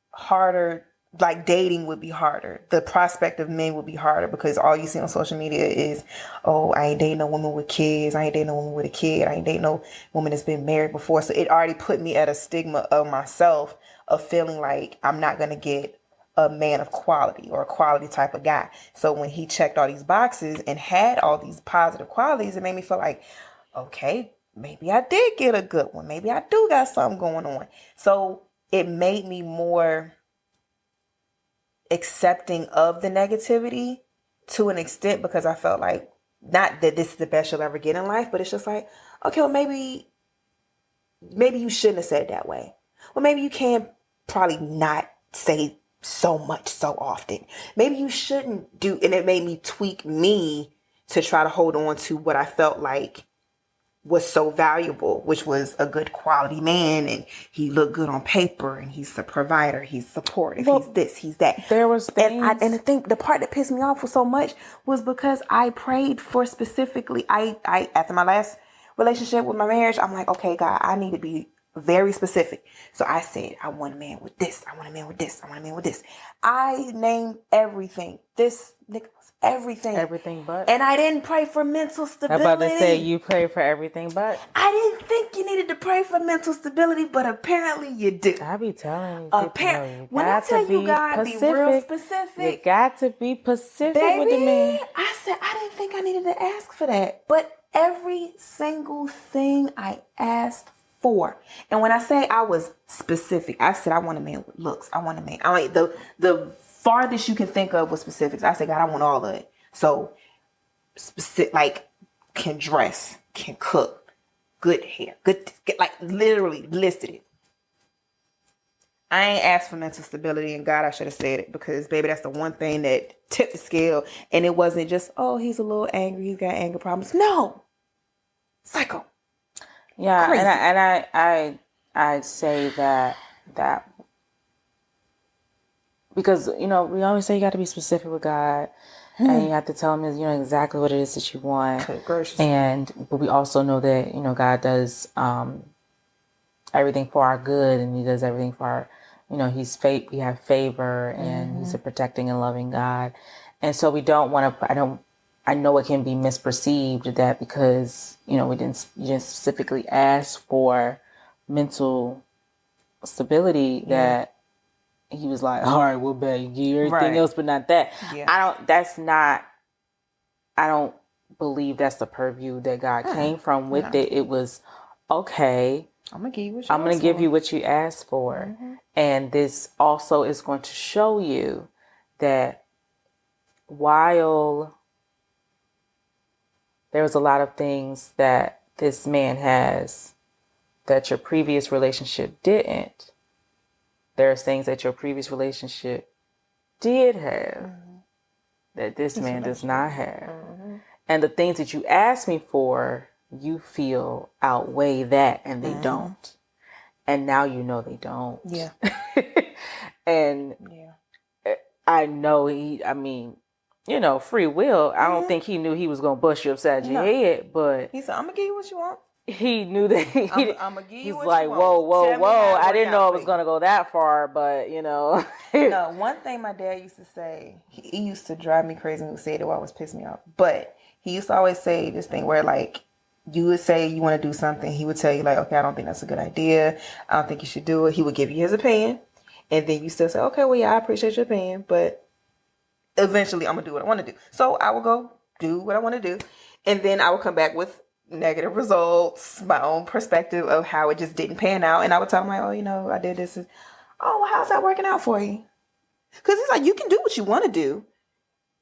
harder, like dating would be harder. The prospect of men would be harder because all you see on social media is, oh, I ain't dating no woman with kids. I ain't dating no woman with a kid. I ain't dating no woman that's been married before. So it already put me at a stigma of myself of feeling like I'm not going to get a man of quality or a quality type of guy. So when he checked all these boxes and had all these positive qualities, it made me feel like, okay, maybe I did get a good one. Maybe I do got something going on. So it made me more accepting of the negativity to an extent because I felt like, not that this is the best you'll ever get in life, but it's just like, okay, well, maybe you shouldn't have said it that way. Well, maybe you can probably not say so much so often. Maybe you shouldn't do, and it made me tweak me to try to hold on to what I felt like was so valuable, which was a good quality man, and he looked good on paper, and he's a provider, he's supportive, he's this, he's that. There was things, and the part that pissed me off was so much was because I prayed for specifically. I after my last relationship with my marriage, I'm like, okay, God, I need to be very specific. So I said, I want a man with this. I want a man with this. I want a man with this. I named everything. This nigga was everything. Everything but. And I didn't pray for mental stability. I'm about to say you pray for everything but. I didn't think you needed to pray for mental stability, but apparently you do. I be telling you. Apparently, when I tell you, God, be real specific. You got to be specific baby, with the man. I said, I didn't think I needed to ask for that. But every single thing I asked for. And when I say I was specific, I said, I want a man with looks. I want a man. I mean, the farthest you can think of was specifics. I said, God, I want all of it. So, specific, like, can dress, can cook, good hair, good, like, literally listed it. I ain't asked for mental stability, and God, I should have said it because, baby, that's the one thing that tipped the scale. And it wasn't just, oh, he's a little angry, he's got anger problems. No, psycho. Yeah, Crazy. and I say that because, you know, we always say you got to be specific with God, and you have to tell him, you know, exactly what it is that you want. But we also know that, you know, God does everything for our good, and he does everything for our, you know, we have favor, and he's a protecting and loving God. And so we don't want to, I know it can be misperceived that because, you know, you didn't specifically ask for mental stability that he was like, all right, we'll bet you give you everything else, but not that. Yeah. I don't believe that's the purview that God came from with it. It was, okay, I'm going to give you what you asked for. And this also is going to show you that while there's a lot of things that this man has that your previous relationship didn't, there's things that your previous relationship did have that this man does not have. And the things that you asked me for, you feel outweigh that, and they don't. And now you know they don't. Yeah. And I know you know, free will. I don't think he knew he was going to bust you upside your head, but he said, I'm going to give you what you want. He knew that I'm going to give you he's what like, you want. whoa. I didn't know I was going to go that far, but, you know. No, one thing my dad used to say, he used to drive me crazy when he said it, always pissed me off. But he used to always say this thing where, like, you would say you want to do something. He would tell you, like, okay, I don't think that's a good idea. I don't think you should do it. He would give you his opinion. And then you still say, okay, well, yeah, I appreciate your opinion, but eventually I'm going to do what I want to do. So I will go do what I want to do. And then I will come back with negative results, my own perspective of how it just didn't pan out. And I would tell him, like, oh, you know, I did this. Oh, well, how's that working out for you? Because he's like, you can do what you want to do.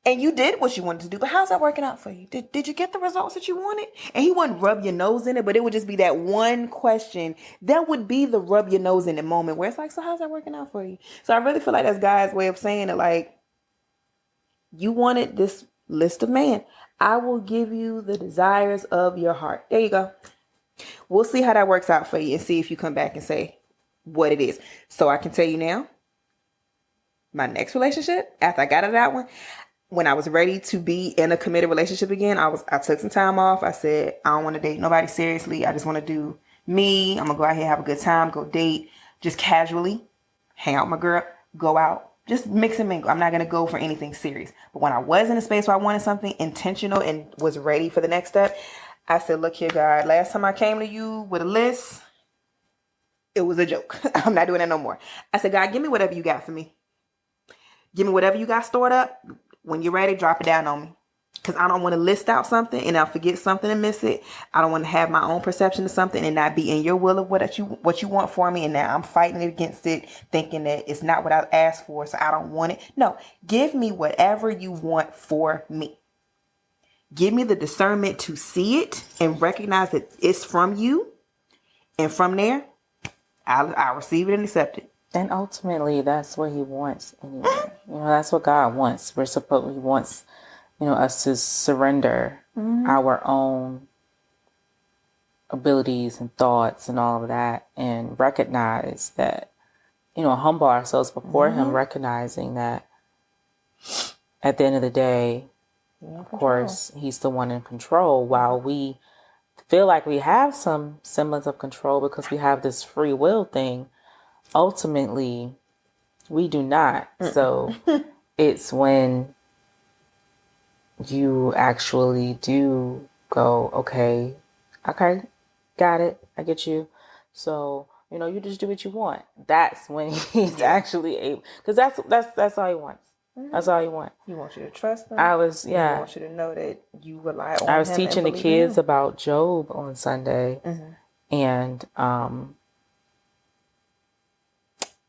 And you did what you wanted to do, but how's that working out for you? Did you get the results that you wanted? And he wouldn't rub your nose in it, but it would just be that one question that would be the rub your nose in it moment where it's like, so how's that working out for you? So I really feel like that's God's way of saying it. Like, you wanted this list of man. I will give you the desires of your heart. There you go. We'll see how that works out for you and see if you come back and say what it is. So I can tell you now, my next relationship, after I got out of that one, when I was ready to be in a committed relationship again, I took some time off. I said, I don't want to date nobody seriously. I just want to do me. I'm going to go out here, have a good time, go date, just casually, hang out with my girl, go out, just mix and mingle. I'm not going to go for anything serious. But when I was in a space where I wanted something intentional and was ready for the next step, I said, look here, God, last time I came to you with a list, it was a joke. I'm not doing that no more. I said, God, give me whatever you got for me. Give me whatever you got stored up. When you're ready, drop it down on me. Because I don't want to list out something and I'll forget something and miss it. I don't want to have my own perception of something and not be in your will of what you want for me. And now I'm fighting against it, thinking that it's not what I asked for, so I don't want it. No, give me whatever you want for me. Give me the discernment to see it and recognize that it's from you. And from there, I'll receive it and accept it. And ultimately, that's what he wants anyway. That's what God wants. He wants, us to surrender our own abilities and thoughts and all of that and recognize that, humble ourselves before him, recognizing that at the end of the day, of course, he's the one in control while we feel like we have some semblance of control because we have this free will thing. Ultimately, we do not. So it's when you actually do go, okay, got it. I get you. So, you just do what you want. That's when he's actually able, because that's all he wants. That's all he wants. He wants you to trust him. He wants you to know that you rely on him. I was teaching the kids about Job on Sunday, and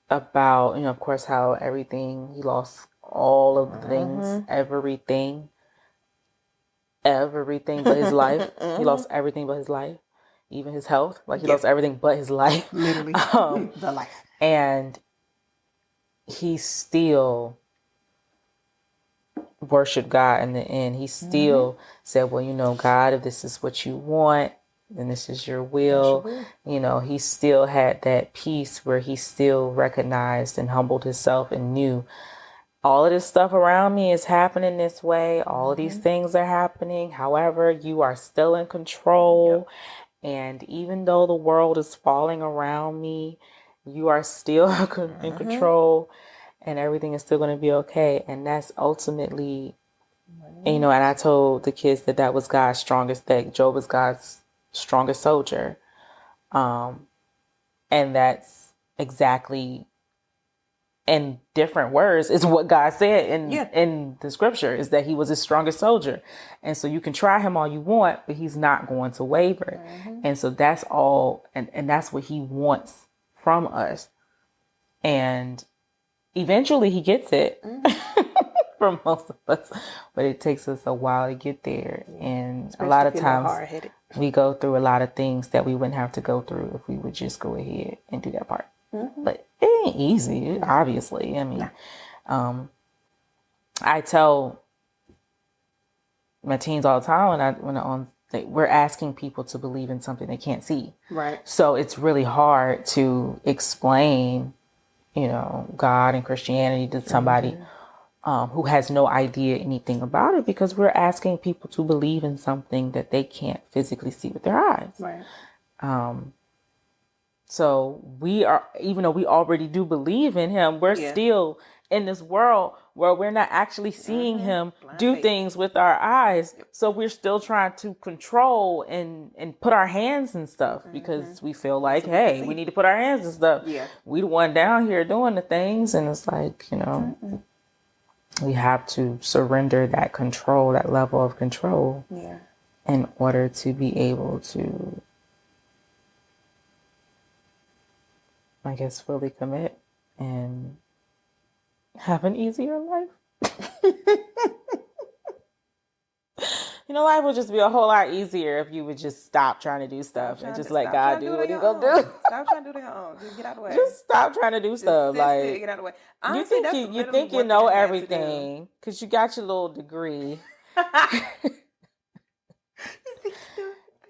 about, of course, how he lost all of the things, everything but his life. He lost everything but his life, even his health. Like he lost everything but his life. Literally, the life. And he still worshiped God in the end. He still said, well, God, if this is what you want, then this is your will. He still had that peace where he still recognized and humbled himself and knew all of this stuff around me is happening this way. All of these things are happening. However, you are still in control. And even though the world is falling around me, you are still in control and everything is still going to be okay. And that's ultimately, and I told the kids that was God's strongest, that Job was God's strongest soldier. And that's exactly, in different words, is what God said in the scripture, is that he was his strongest soldier. And so you can try him all you want, but he's not going to waver. And so that's all. And that's what he wants from us. And eventually he gets it for most of us, but it takes us a while to get there. And especially a lot of times we go through a lot of things that we wouldn't have to go through if we would just go ahead and do that part. But it ain't easy, obviously. I mean, I tell my teens all the time we're asking people to believe in something they can't see. Right. So it's really hard to explain, God and Christianity to somebody who has no idea anything about it, because we're asking people to believe in something that they can't physically see with their eyes. Right. So we are, even though we already do believe in him, we're still in this world where we're not actually seeing him do things with our eyes. So we're still trying to control and put our hands in stuff because we feel like, hey, we need to put our hands in stuff. Yeah. We the one down here doing the things. And it's like, we have to surrender that control, that level of control in order to be able to, I guess, fully commit and have an easier life. life would just be a whole lot easier if you would just stop trying to do stuff and just let God do what He's gonna do. Stop trying to do it on your own. Just get out of the way. Just stop trying to do stuff. Like, get out of the way. Honestly, you think you know everything because you got your little degree.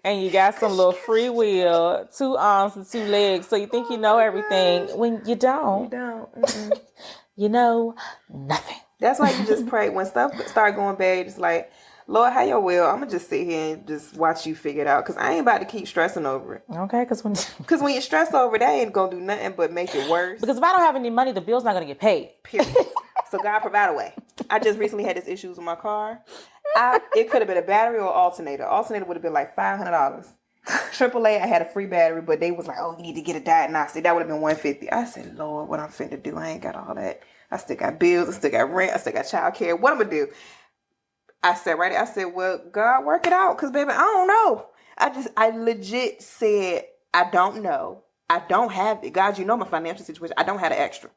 And you got some little free will, 2 arms and 2 legs, so you think you know everything when you don't. You don't. You know nothing. That's why you just pray when stuff start going bad. It's like, Lord, have your will. I'm gonna just sit here and just watch you figure it out, because I ain't about to keep stressing over it. Okay, because when you stress over it, that ain't gonna do nothing but make it worse. Because if I don't have any money, the bill's not gonna get paid. Period. So God provide a way. I just recently had this issues with my car. It could have been a battery or alternator. Alternator would have been like $500. AAA, I had a free battery, but they was like, "Oh, you need to get a diagnostic." That would have been $150. I said, "Lord, what I'm finna do? I ain't got all that. I still got bills. I still got rent. I still got child care. What I'm gonna do?" I said, "Well, God, work it out, because baby, I don't know." I legit said, "I don't know. I don't have it. God, you know my financial situation. I don't have the extra.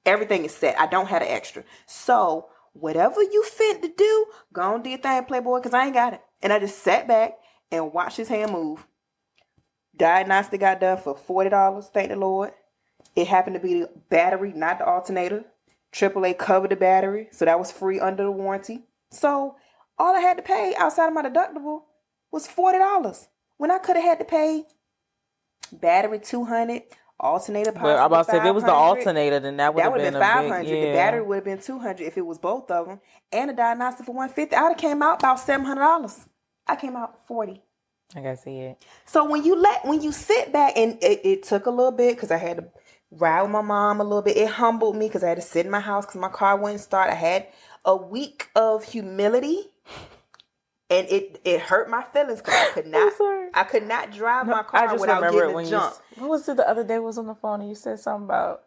Everything is set. I don't have the extra. So whatever you fit to do, go on, do your thing, Playboy, because I ain't got it." And I just sat back and watched his hand move. Diagnostic got done for $40. Thank the Lord. It happened to be the battery, not the alternator. AAA covered the battery, so that was free under the warranty. So all I had to pay outside of my deductible was $40, when I could have had to pay battery $200, alternator possibly Well, I'm about to say, if it was the $500. alternator, then that would have been $500. Yeah. The battery would have been $200 if it was both of them, and a diagnostic for $150. I would have came out about $700. I came out $40. I gotta see it. So when you sit back, and it took a little bit, because I had to ride with my mom a little bit. It humbled me because I had to sit in my house because my car wouldn't start. I had a week of humility, and it hurt my feelings because I could not drive my car without getting a jump. What was it the other day? Was on the phone and you said something about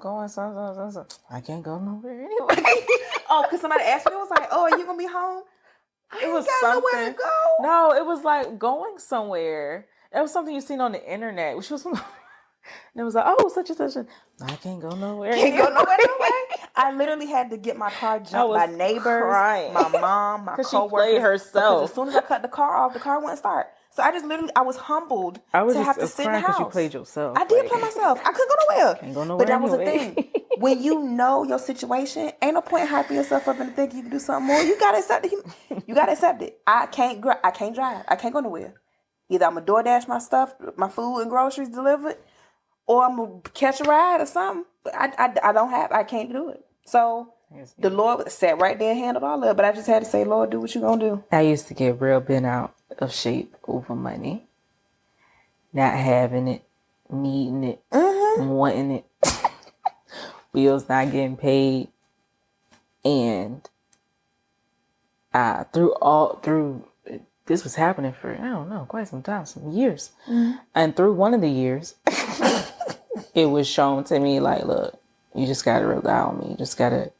going something. I can't go nowhere anyway. Oh, because somebody asked me, it was like, "Oh, are you gonna be home?" It was something. To go. No, it was like going somewhere. It was something you seen on the internet, which was. And it was like, "Oh, such and such." I can't go nowhere. I literally had to get my car jumped by neighbors, crying. My mom, my coworkers. She played herself. As soon as I cut the car off, the car wouldn't start. So I was humbled to have to sit in the house. You played yourself. I did play myself. I couldn't go nowhere. Can't go nowhere. But that was the thing. When you know your situation, ain't no point hyping yourself up and thinking you can do something more. You gotta accept it. You gotta accept it. I can't drive. I can't go nowhere. Either I'm gonna DoorDash my stuff, my food and groceries delivered, or I'm gonna catch a ride or something. I can't do it. So the Lord sat right there and handled all of it. But I just had to say, "Lord, do what you gonna do." I used to get real bent out of shape over money. Not having it, needing it, wanting it. Bills not getting paid. And through this was happening for, I don't know, quite some time, some years. Mm-hmm. And through one of the years, it was shown to me like, "Look, you just gotta rely on me. You just gotta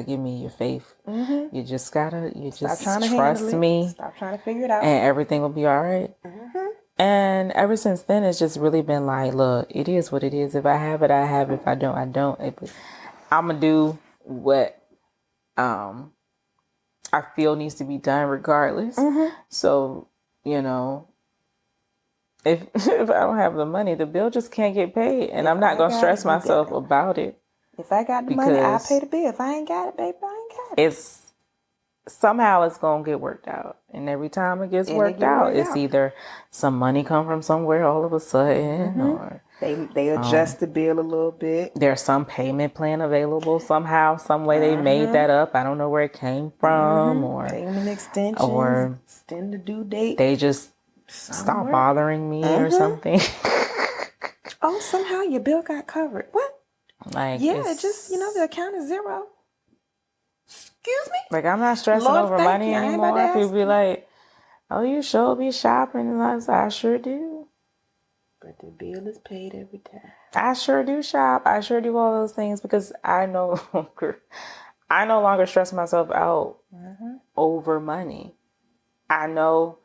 give me your faith. Mm-hmm. You just trust me. Stop trying to figure it out. And everything will be all right." Mm-hmm. And ever since then, it's just really been like, "Look, it is what it is. If I have it, I have it. If I don't, I don't. I'm gonna do what I feel needs to be done regardless." Mm-hmm. So, if I don't have the money, the bill just can't get paid. And I'm not going to stress myself about it. If I got the money, I'll pay the bill. If I ain't got it, baby, I ain't got it. Somehow it's going to get worked out. And every time it gets worked out, it's either some money come from somewhere all of a sudden, or they adjust the bill a little bit. There's some payment plan available somehow, some way they made that up. I don't know where it came from, or payment extensions, or extend the due date. They just stop bothering me or something. Oh, somehow your bill got covered. What? Like, it just, the account is zero. Excuse me? Like, I'm not stressing over money anymore. People be like, "Oh, you sure be shopping?" And I was like, "I sure do." But the bill is paid every time. I sure do shop. I sure do all those things because I no longer stress myself out over money. I know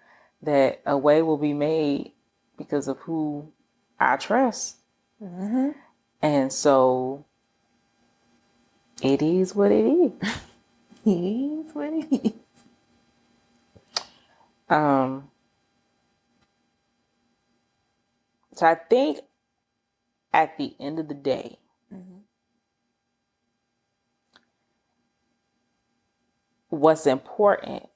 that a way will be made because of who I trust. Mm-hmm. And so it is what it is. It is what it is. So I think at the end of the day, what's important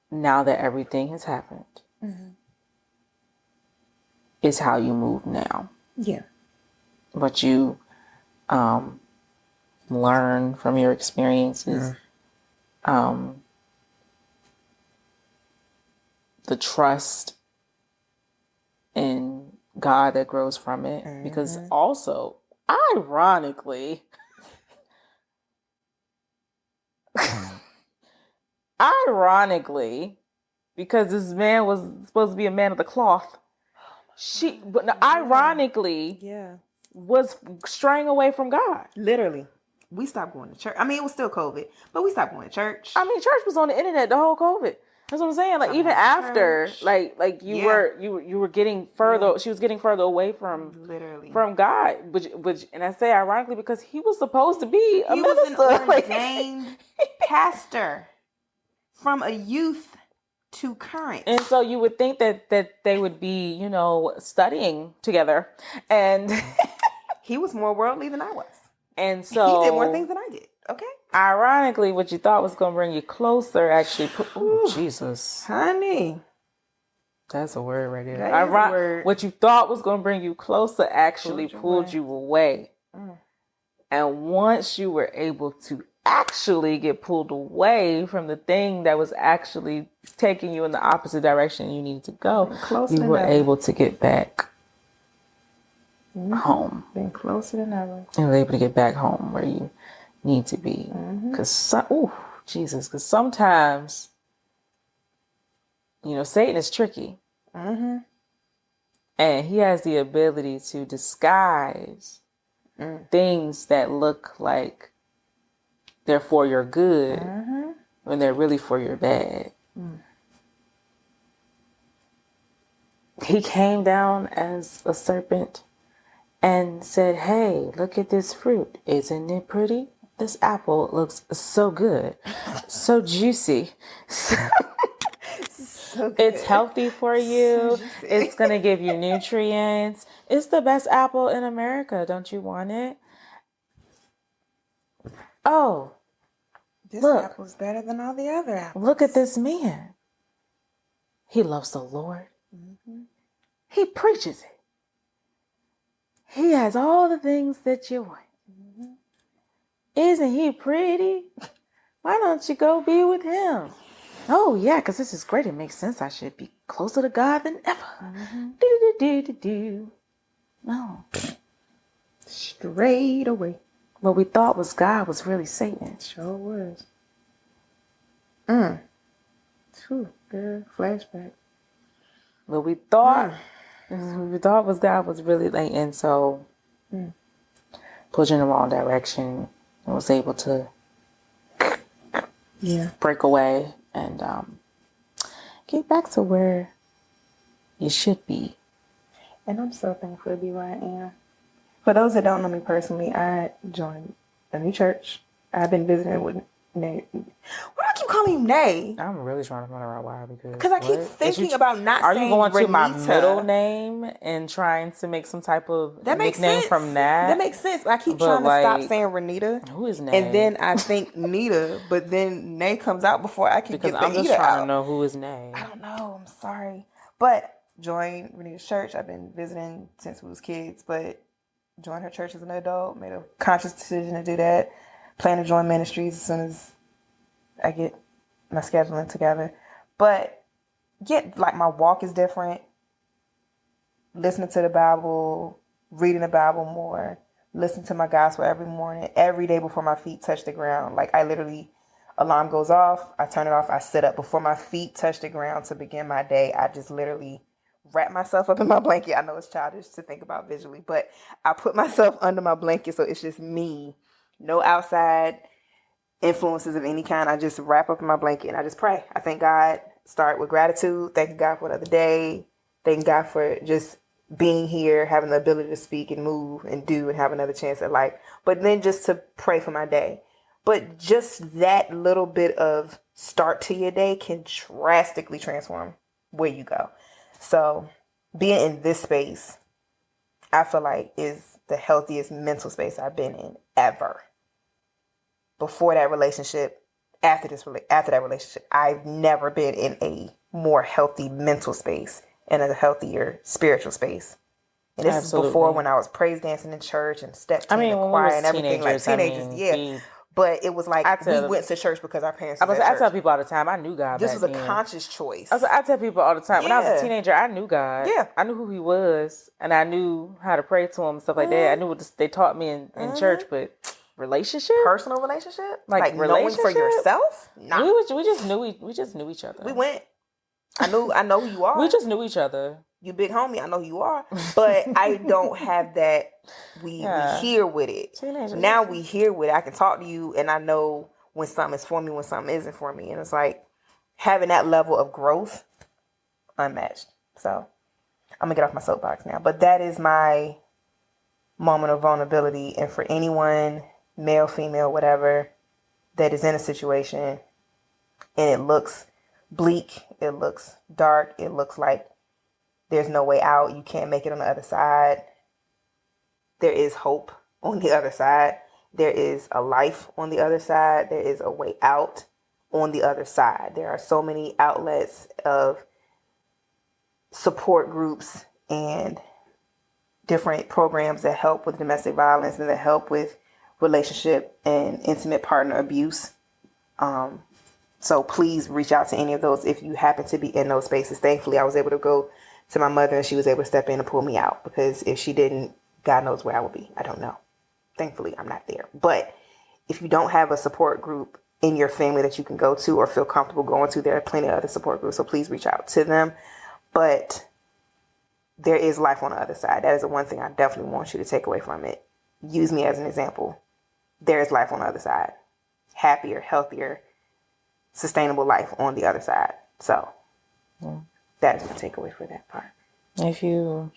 now that everything has happened is how you move now. Yeah. What you learn from your experiences. The trust in God that grows from it. Because also, ironically, because this man was supposed to be a man of the cloth, ironically, was straying away from God. Literally. We stopped going to church. I mean, it was still COVID, but we stopped going to church. I mean, church was on the internet the whole COVID. That's what I'm saying. Like, even after, like you were getting further. She was getting further away from God. Which, and I say ironically because he was supposed to be a minister. He was an ordained pastor from a youth to current. And so you would think that they would be, studying together, and he was more worldly than I was. And so he did more things than I did. Okay. Ironically, what you thought was going to bring you closer actually Jesus. Honey. That's a word right there. That is a word. What you thought was going to bring you closer actually pulled you away. And once you were able to actually get pulled away from the thing that was actually taking you in the opposite direction you needed to go, you were able to get back home. Been closer than ever. You were able to get back home where you need to be. Because sometimes, Satan is tricky. And he has the ability to disguise things that look like they're for your good when they're really for your bad. He came down as a serpent and said, "Hey, look at this fruit. Isn't it pretty? This apple looks so good, so juicy. So good. It's healthy for you. It's going to give you nutrients. It's the best apple in America. Don't you want it? Oh, this apple's better than all the other apples. Look at this man. He loves the Lord. He preaches it. He has all the things that you want. Isn't he pretty? Why don't you go be with him? Oh, yeah, because this is great. It makes sense. I should be closer to God than ever. No. Straight away. What we thought was God was really Satan. Sure was. Good flashback. What we thought was God was really like, and so pulled you in the wrong direction and was able to break away and get back to where you should be. And I'm so thankful to be where I am. For those that don't know me personally, I joined a new church. I've been visiting with Nay. Why do I keep calling you Nay? I'm really trying to find out why. Because I keep thinking about not saying saying Are you going to my Nnita. middle name and trying to make some type of that makes nickname sense. from that? That makes sense. I keep trying to stop saying Nnita. Who is Nay? And then I think Nnita, but then Nay comes out before I can get the I'm just Nnita trying out. to know who is Nay. I don't know. I'm sorry. But joined Nnita's church. I've been visiting since we was kids, but joined her church as an adult. Made a conscious decision to do that. Plan to join ministries as soon as I get my scheduling together. But like my walk is different. Listening to the Bible, reading the Bible more, listening to my gospel every morning, every day before my feet touch the ground. Like I literally, alarm goes off, I turn it off, I sit up before my feet touch the ground to begin my day. I just literally wrap myself up in my blanket. I know it's childish to think about visually, but I put myself under my blanket so it's just me. No outside influences of any kind. I just wrap up in my blanket and I just pray. I thank God. Start with gratitude. Thanking God for another day. Thank God for just being here, having the ability to speak and move and do and have another chance at life. But then just to pray for my day. But just that little bit of start to your day can drastically transform where you go. So being in this space, I feel like is the healthiest mental space I've been in ever. Before that relationship, after that relationship, I've never been in a more healthy mental space and a healthier spiritual space. And this is before when I was praise dancing in church and stepped in the choir and everything like teenagers. But it was like we went to church because our parents. I tell people all the time, I knew God. This was a conscious choice. I tell people all the time, when I was a teenager, I knew God. Yeah, I knew who He was, and I knew how to pray to Him and stuff like that. I knew what they taught me in church, but personal relationship, like knowing for yourself. Nah. We just knew each other. We went. I know who you are. We just knew each other. You big homie, I know who you are, but I don't have that. We hear with it. Now we hear with it. I can talk to you, and I know when something is for me, when something isn't for me, and it's like having that level of growth, unmatched. So I'm gonna get off my soapbox now, but that is my moment of vulnerability, and for anyone, male, female, whatever, that is in a situation, and it looks bleak, it looks dark, it looks like there's no way out. You can't make it on the other side. There is hope on the other side. There is a life on the other side. There is a way out on the other side. There are so many outlets of support groups and different programs that help with domestic violence and that help with relationship and intimate partner abuse. So please reach out to any of those if you happen to be in those spaces. Thankfully, I was able to go to my mother and she was able to step in and pull me out, because if she didn't, God knows where I would be. I don't know. Thankfully, I'm not there. But if you don't have a support group in your family that you can go to or feel comfortable going to, there are plenty of other support groups. So please reach out to them. But there is life on the other side. That is the one thing I definitely want you to take away from it. Use me as an example. There is life on the other side. Happier, healthier, sustainable life on the other side. So that is my takeaway for that part. If you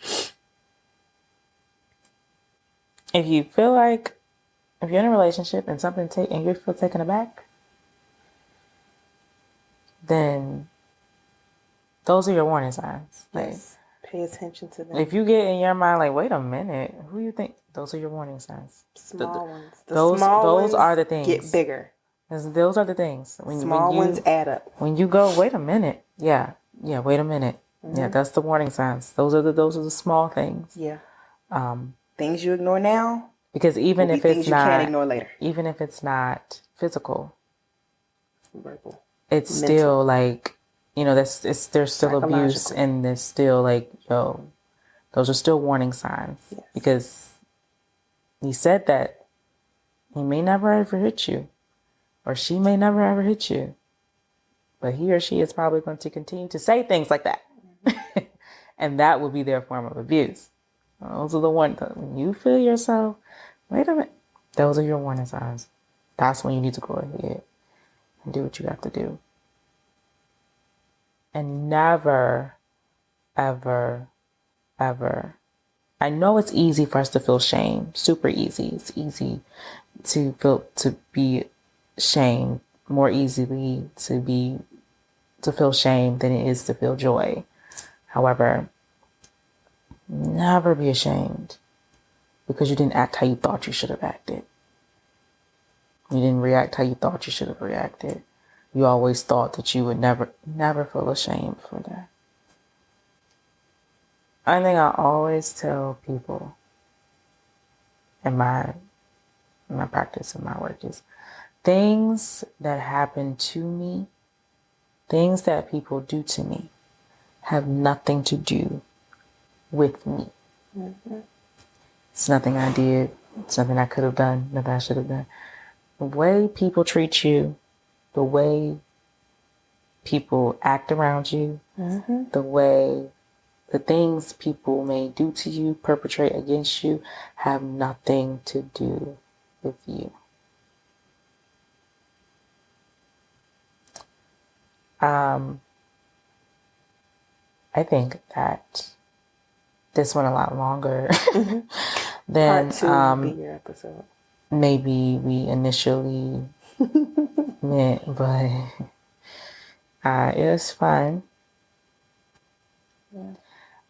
feel like, if you're in a relationship and and you feel taken aback, then those are your warning signs. Yes. Pay attention to them. If you get in your mind like, wait a minute, who you think? Those are your warning signs. Small ones. Those are the things. Get bigger. Those are the things. Small ones add up. When you go, wait a minute. Yeah, wait a minute. Mm-hmm. Yeah, that's the warning signs. Those are the small things. Yeah. Things you ignore now. Because even if it's not, you can't ignore later. Even if it's not physical, verbal, it's mental. Still like, there's still abuse, and there's still like, those are still warning signs. Yes. Because he said that he may never ever hit you, or she may never ever hit you, but he or she is probably going to continue to say things like that. Mm-hmm. And that will be their form of abuse. Those are the ones that when you feel yourself, wait a minute, those are your warning signs. That's when you need to go ahead and do what you have to do. And never, ever, ever. I know it's easy for us to feel shame. Super easy. It's easy to be shamed, more easily to feel shame than it is to feel joy. However, never be ashamed because you didn't act how you thought you should have acted. You didn't react how you thought you should have reacted. You always thought that you would never feel ashamed for that. I think I always tell people in my practice and my work is things that happen to me, things that people do to me have nothing to do with me. Mm-hmm. It's nothing I did. It's nothing I could have done, nothing I should have done. The way people treat you, the way people act around you, mm-hmm. the things people may do to you, perpetrate against you, have nothing to do with you. I think that this went a lot longer than Part 2 will be your episode. Maybe we initially Yeah, but it was fun. Yeah.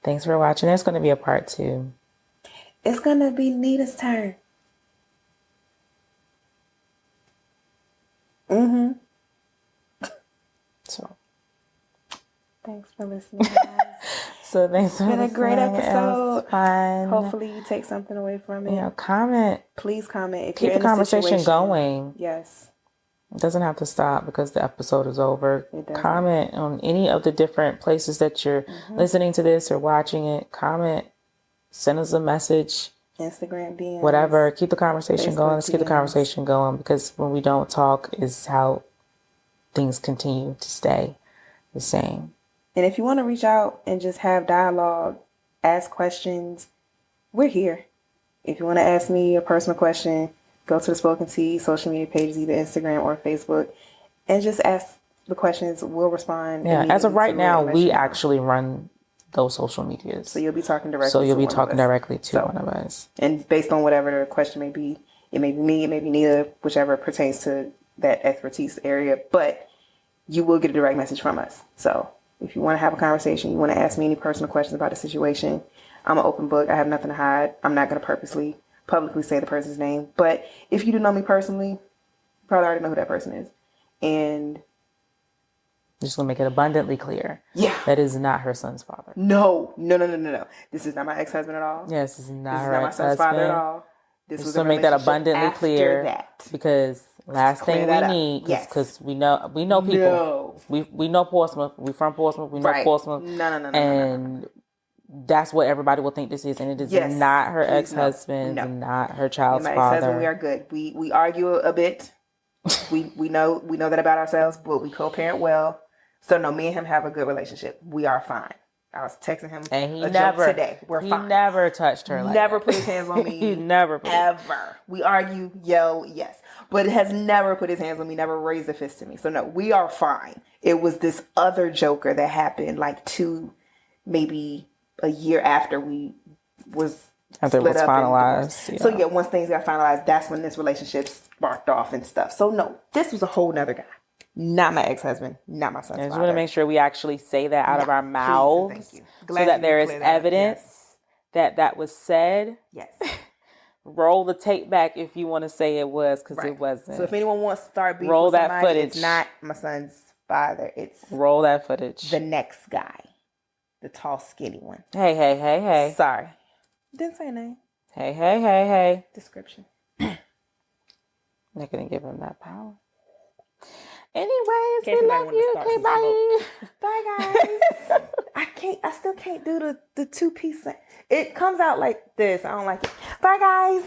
Thanks for watching. There's going to be a part 2. It's going to be Nnita's turn. Mm-hmm. So, thanks for listening, guys. so thanks It's for been a great listening. episode. It was fun. Hopefully you take something away from it. You know, comment. Please comment. If Keep you're the in a conversation situation, going. yes. It doesn't have to stop because the episode is over. It doesn't. Comment on any of the different places that you're listening to this or watching it. Comment. Send us a message. Instagram DMs. Whatever. Keep the conversation Facebook going. Let's keep the DMs. conversation going, because when we don't talk is how things continue to stay the same. And if you want to reach out and just have dialogue, ask questions, we're here. If you want to ask me a personal question, go to the Spoken Tea social media pages, either Instagram or Facebook, and just ask the questions. We'll respond. Yeah, as of right now, we know. actually run those social medias. So you'll be talking directly So you'll to be one of talking us. directly to So- one of us. And based on whatever the question may be, it may be me, it may be Nnita, whichever pertains to that expertise area, but you will get a direct message from us. So if you want to have a conversation, you want to ask me any personal questions about the situation, I'm an open book. I have nothing to hide. I'm not going to purposely publicly say the person's name. But if you do know me personally, you probably already know who that person is. And Just gonna make it abundantly clear. yeah. That is not her son's father. No. This is not my ex-husband at all. Yes, this is not This is her not my son's father at ex-husband. all. This was Just to a make that relationship abundantly after clear. that. Because last Clear thing that we up. need, Yes. because we know people. No. We know Portsmouth. We from Portsmouth. We know Right. Portsmouth. No. And that's what everybody will think this is, and it is Yes. not her Please, no. ex-husband, No. and not her Me child's and my ex-husband, father. we are good. We argue a bit. we know that about ourselves, but we co-parent well. So no, me and him have a good relationship. We are fine. I was texting him And he a never joke today. We're he fine. never touched her. Like Never that. put his hands on me. He never put ever. We argue, yell, yes, but has never put his hands on me. Never raised a fist to me. So no, we are fine. It was this other joker that happened like maybe a year after we was after it was split up and finalized. divorced. So yeah, once things got finalized, that's when this relationship sparked off and stuff. So no, this was a whole nother guy. Not my ex-husband, not my son's I just father. want to make sure we actually say that out of our Please and mouths, thank you. so Glad that you there is cleared that up. evidence that was said. Yes. Roll the tape back if you want to say it was, because Right. it wasn't. So if anyone wants to start beef Roll with that somebody, footage. it's not my son's father. It's Roll that footage. the next guy, the tall, skinny one. Hey. Sorry, didn't say a name. Hey. Description. Not gonna give him that power. Anyways, case we anybody love wanna you. start Okay, some bye. Bye, guys. I still can't do the 2-piece. It comes out like this. I don't like it. Bye, guys.